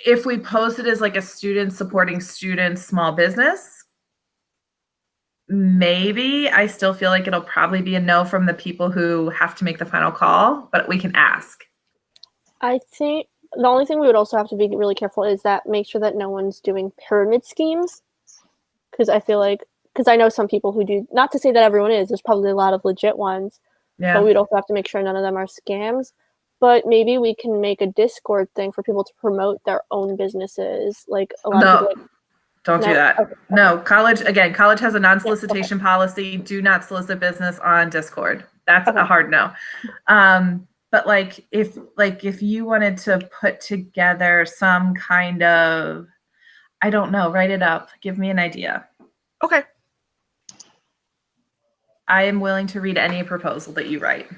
If we post it as like a student supporting students, small business, maybe. I still feel like it'll probably be a no from the people who have to make the final call, but we can ask. I think the only thing we would also have to be really careful is that make sure that no one's doing pyramid schemes. Because I know some people who do, not to say that everyone is, there's probably a lot of legit ones, but we'd also have to make sure none of them are scams. But maybe we can make a Discord thing for people to promote their own businesses. Like a lot of people don't do that. Okay. No, college has a non-solicitation policy. Do not solicit business on Discord. That's a hard no. But if you wanted to put together some kind of, I don't know, write it up. Give me an idea. Okay. I am willing to read any proposal that you write.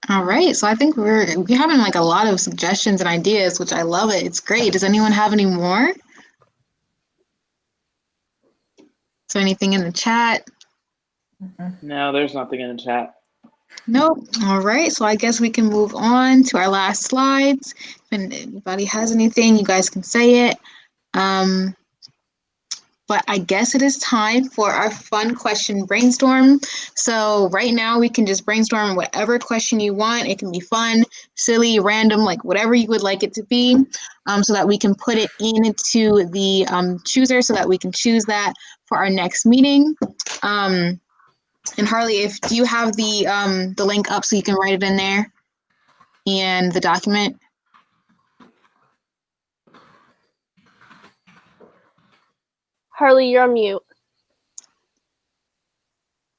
All right, so I think we're having like a lot of suggestions and ideas, which I love it. It's great. Does anyone have any more? So anything in the chat? No, there's nothing in the chat. Nope. All right, so I guess we can move on to our last slides. If anybody has anything, you guys can say it. But I guess it is time for our fun question brainstorm. So right now we can just brainstorm whatever question you want. It can be fun, silly, random, like whatever you would like it to be, so that we can put it into the chooser so that we can choose that for our next meeting. And Harley, do you have the link up so you can write it in there and the document? Harley, you're on mute.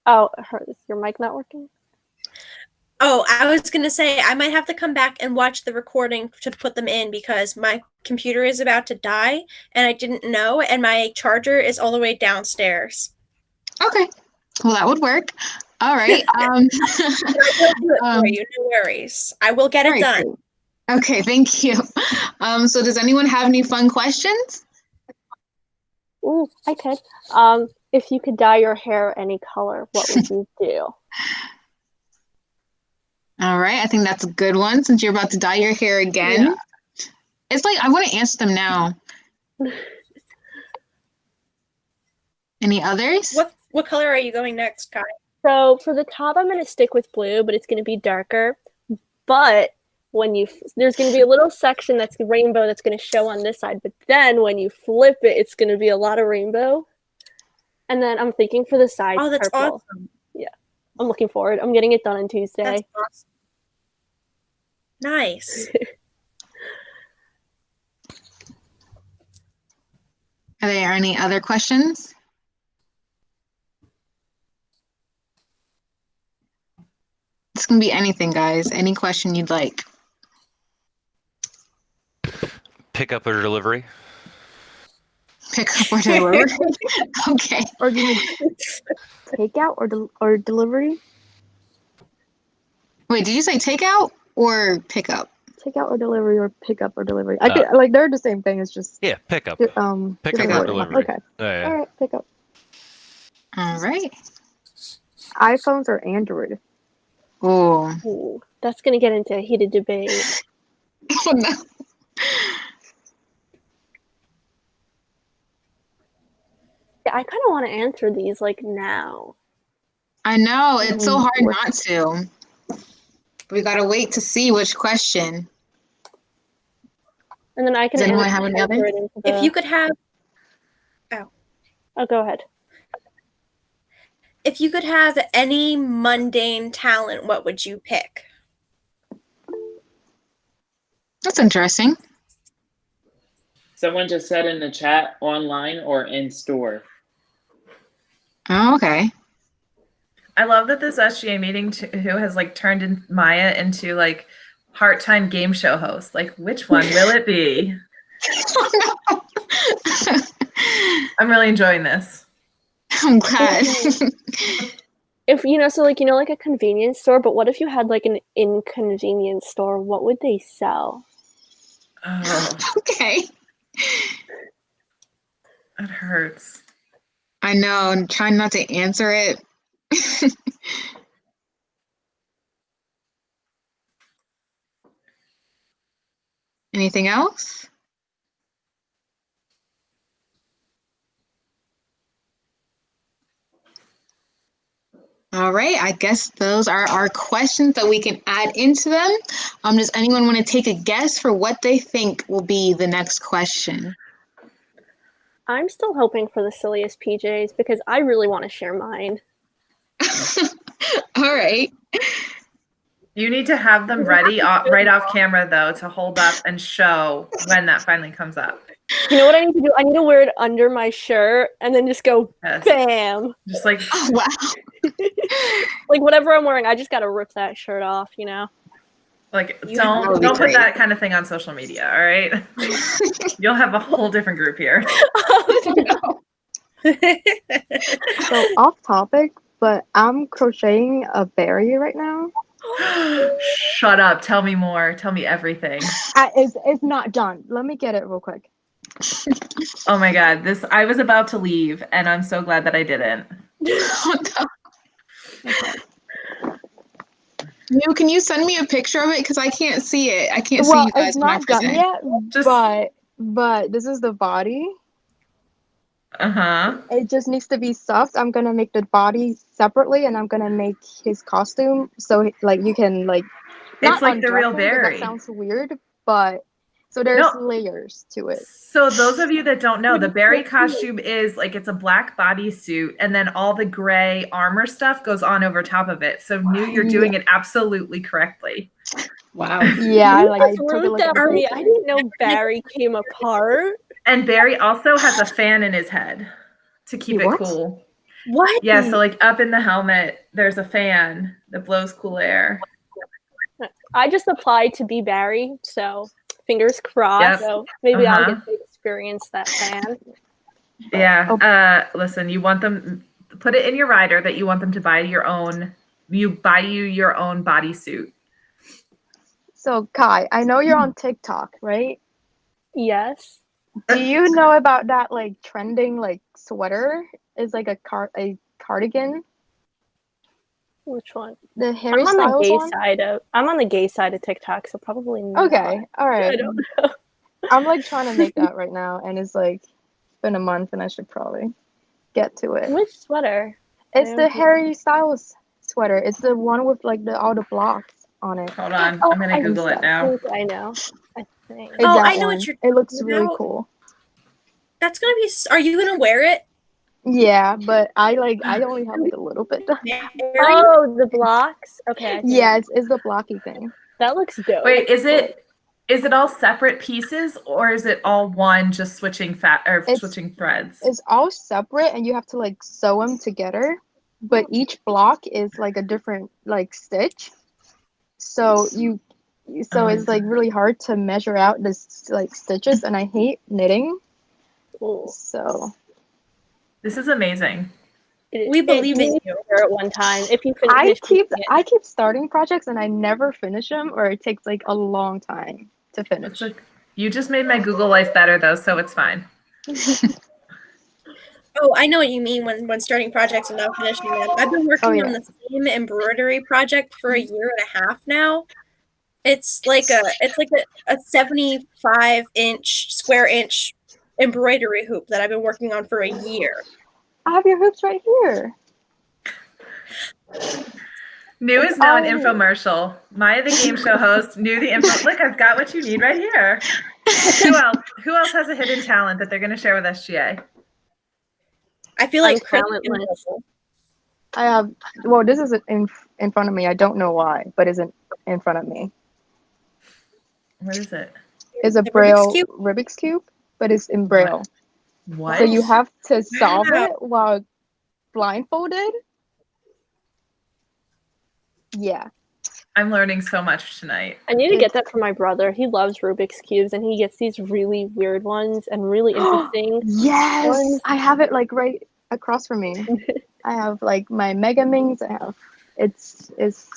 Oh, is your mic not working? Oh, I was going to say, I might have to come back and watch the recording to put them in because my computer is about to die and I didn't know, and my charger is all the way downstairs. Okay. Well, that would work. All right. I will do it for you. No worries. I will get it done. Great. Okay, thank you. So does anyone have any fun questions? Ooh, I could. If you could dye your hair any color, what would you do? All right, I think that's a good one since you're about to dye your hair again. Yeah. It's like I want to answer them now. Any others? What color are you going next, Kai? So for the top, I'm going to stick with blue, but it's going to be darker. But there's going to be a little section that's rainbow that's going to show on this side. But then when you flip it, it's going to be a lot of rainbow. And then I'm thinking for the sides. Oh, that's purple. awesome. Yeah, I'm looking forward. I'm getting it done on Tuesday. That's awesome. Nice. Are there any other questions? This can be anything, guys. Any question you'd like. Pick up or delivery. Pick up or delivery. Okay. Or do you takeout or delivery? Wait, did you say takeout? or pickup? Takeout or delivery or pickup or delivery. I could like they're the same thing. It's just Yeah, pickup. Pickup Pickup or delivery. Okay. Yeah. All right, pickup. All right. iPhones or Android? Oh. Ooh, that's gonna get into a heated debate. Oh no. Yeah, I kind of want to answer these like now. I know it's so hard What- not to. We gotta wait to see which question. And then I can Does anyone answer have any other? it into If you could have Oh, go ahead. if you could have any mundane talent, what would you pick? That's interesting. Someone just said in the chat, online or in store. Oh, okay. I love that this SGA meeting who has like turned in Maya into like part-time game show host. Like, which one will it be? Oh, no. I'm really enjoying this. I'm glad. If so like like a convenience store, but what if you had like an inconvenience store? What would they sell? Oh, Okay. that hurts. I know. I'm trying not to answer it. Anything else? All right, I guess those are our questions that we can add into them. Does anyone want to take a guess for what they think will be the next question? I'm still hoping for the silliest PJs because I really want to share mine. All right. You need to have them ready right off camera though to hold up and show when that finally comes up. You know what I need to do? I need to wear it under my shirt and then just go Yes. bam. Just like, Oh, wow. Like whatever I'm wearing, I just gotta rip that shirt off, like That would be don't put great. that kind of thing on social media, all right? You'll have a whole different group here. So off topic, but I'm crocheting a berry right now. Shut up. Tell me more. Tell me everything. It's not done. Let me get it real quick. Oh my God. I was about to leave and I'm so glad that I didn't. Oh, no. Can you send me a picture of it? Because I can't see it. I can't see Well, you guys it's when I not done present. yet, Just- but this is the body. Uh-huh. It just needs to be stuffed. I'm gonna make the body separately, and I'm gonna make his costume so like you can like. It's like the undress real him, 'cause berry. That sounds weird, but so there's No. layers to it. So those of you that don't know, the berry costume is like it's a black bodysuit and then all the gray armor stuff goes on over top of it. So you're doing it absolutely correctly. Wow. Yeah, I Just took a ruined look that at the for me. picture. I didn't know Barry came apart. And Barry also has a fan in his head to keep He it what? cool. What? Yeah, so like up in the helmet, there's a fan that blows cool air. I just applied to be Barry, so fingers crossed. Yep. So maybe I'll Uh-huh. get to experience that fan. Yeah. Listen, you want them put it in your rider that you want them to buy your own bodysuit. So Kai, I know you're on TikTok, right? Yes. Do you know about that like trending like sweater? Is like a cardigan. Which one? The Harry I'm on the Styles gay one. side of. I'm on the gay side of TikTok, so probably not. Okay, all right. I don't know. I'm like trying to make that right now, and it's like been a month, and I should probably get to it. Which sweater? It's I the don't know. Harry Styles sweater. It's the one with like all the blocks on it. Hold on. Oh, I'm gonna I Google it think now. I know. I think. It's Oh, that I know one. what you're It looks talking really about. cool. That's gonna be. Are you gonna wear it? Yeah, but I only have like a little bit done. Oh, the blocks. Okay. I think Yeah, it's the blocky thing. that looks dope. Wait, is it all separate pieces or is it all one just switching switching threads? It's all separate, and you have to like sew them together. But each block is like a different like stitch. So it's like really hard to measure out this like stitches, and I hate knitting. Cool. So This is amazing. We believe in you. At one time. If you I finish keep starting projects and I never finish them, or it takes like a long time to finish. You just made my Google life better though, so it's fine. Oh, I know what you mean when starting projects and not finishing them. I've been working on the same embroidery project for a year and a half now. It's like a 75-inch square inch embroidery hoop that I've been working on for a year. I have your hoops right here. New is now an infomercial. Maya, the game show host, New the info. Look, I've got what you need right here. Who else? Who else has a hidden talent that they're going to share with SGA? I feel like talentless. I have. Well, this is in front of me. I don't know why, but isn't in front of me. What is it? It's a Braille Rubik's Cube, but it's in Braille. What? So you have to solve it while blindfolded. Yeah. I'm learning so much tonight. I need to get that for my brother. He loves Rubik's Cubes and he gets these really weird ones and really interesting Yes, ones. I have it like right across from me. I have like my Mega Mings. I have it's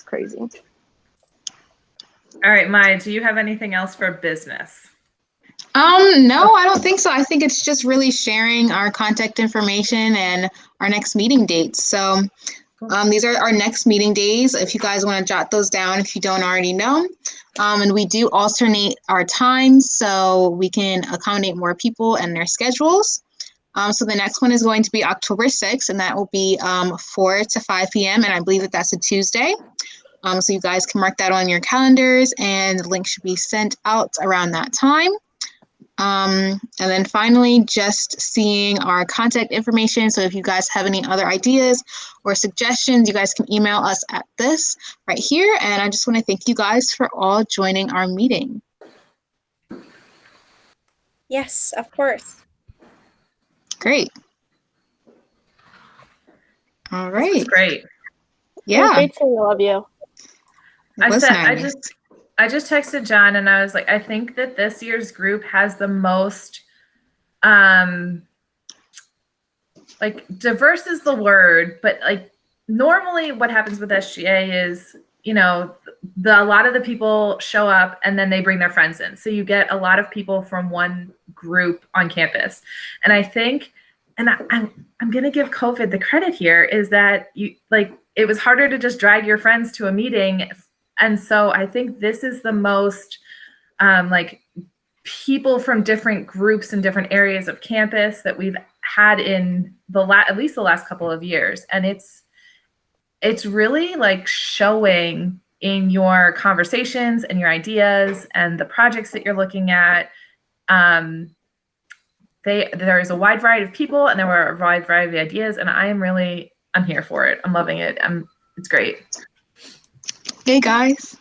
crazy. All right, Maya, do you have anything else for business? No, I don't think so. I think it's just really sharing our contact information and our next meeting dates. So these are our next meeting days. If you guys want to jot those down, if you don't already know. And we do alternate our times so we can accommodate more people and their schedules. So the next one is going to be October 6th, and that will be 4 to 5 p.m. And I believe that that's a Tuesday. So you guys can mark that on your calendars, and the link should be sent out around that time. And then finally, just seeing our contact information. So if you guys have any other ideas or suggestions, you guys can email us at this right here. And I just want to thank you guys for all joining our meeting. Yes, of course. Great. All right. This is great. It was Yeah. great seeing all of you. I said, nice. I just texted John and I was like, I think that this year's group has the most, like diverse is the word, but like normally what happens with SGA is, you know, a lot of the people show up and then they bring their friends in. So you get a lot of people from one group on campus. And I think, and I'm going to give COVID the credit here, is that it was harder to just drag your friends to a meeting. And so I think this is the most like people from different groups and different areas of campus that we've had in at least the last couple of years. And it's really like showing in your conversations and your ideas and the projects that you're looking at. There is a wide variety of people and there were a wide variety of ideas, and I'm here for it. I'm loving it. It's great. Hey guys.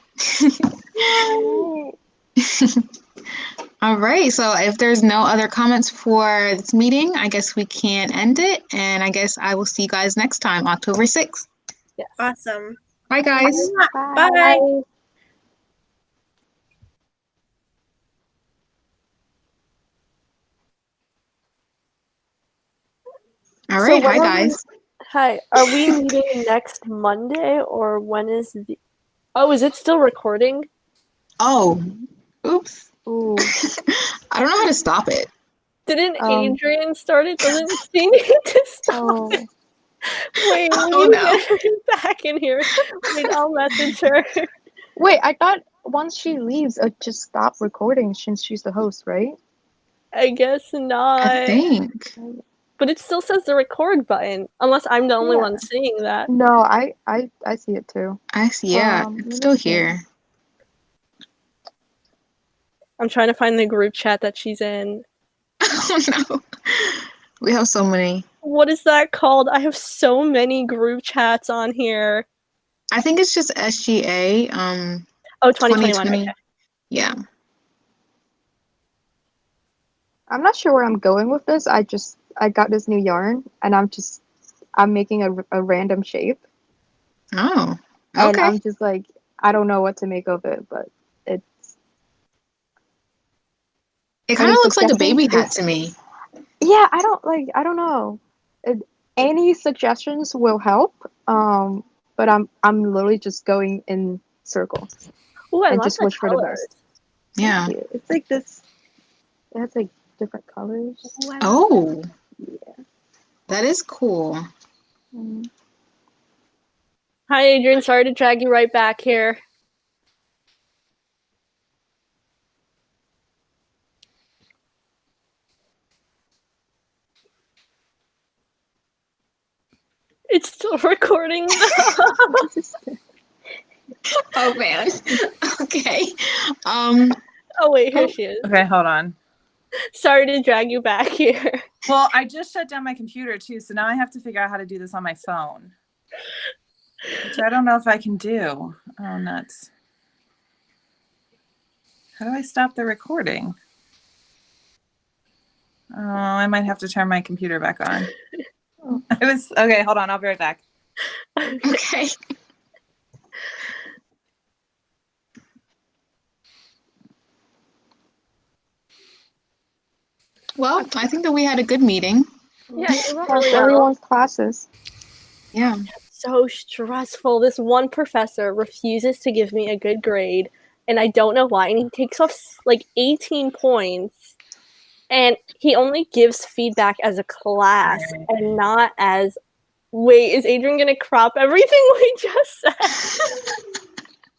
All right, so if there's no other comments for this meeting, I guess we can end it, and I guess I will see you guys next time, October 6th. Yes. Awesome. Bye guys. Bye. All right, So hi guys. Hi, are we meeting next Monday or when is the? Oh, is it still recording? Oh, oops. Ooh. I don't know how to stop it. Didn't Adrian start it? Doesn't she need to stop? Oh. Wait, Oh, no. get her back in here. Wait, I'll message her. Wait, I thought once she leaves, it just stop recording since she's the host, right? I guess not. I think. But it still says the record button, unless I'm the only one seeing that. No, I see it too. I see. Yeah, it's still here. I'm trying to find the group chat that she's in. Oh no. We have so many. What is that called? I have so many group chats on here. I think it's just SGA. 2021. Okay. Yeah. I'm not sure where I'm going with this. I got this new yarn and I'm making a random shape. Oh. And Okay. I'm just like, I don't know what to make of it, but It kind of looks like a baby hat to me. Yeah, I don't know. any suggestions will help. But I'm literally just going in circles Ooh, I and love just the wish for the colors. best. Yeah. Yeah, it's like this. It has like different colors. Ooh, I love Oh, Yeah. that is cool. Mm. Hi, Adrian. Sorry to drag you right back here. It's still recording. Oh man. Okay. Oh, wait, here Oh. she is. Okay, hold on. Sorry to drag you back here. Well, I just shut down my computer too, so now I have to figure out how to do this on my phone, which I don't know if I can do. Oh, nuts. How do I stop the recording? Oh, I might have to turn my computer back on. I was okay. Hold on, I'll be right back. Okay. Well, I think that we had a good meeting. Yeah, it went How's really well. everyone's classes? Yeah. So stressful. This one professor refuses to give me a good grade, and I don't know why. And he takes off like 18 points, and he only gives feedback as a class and not as. Wait, is Adrian gonna crop everything we just said?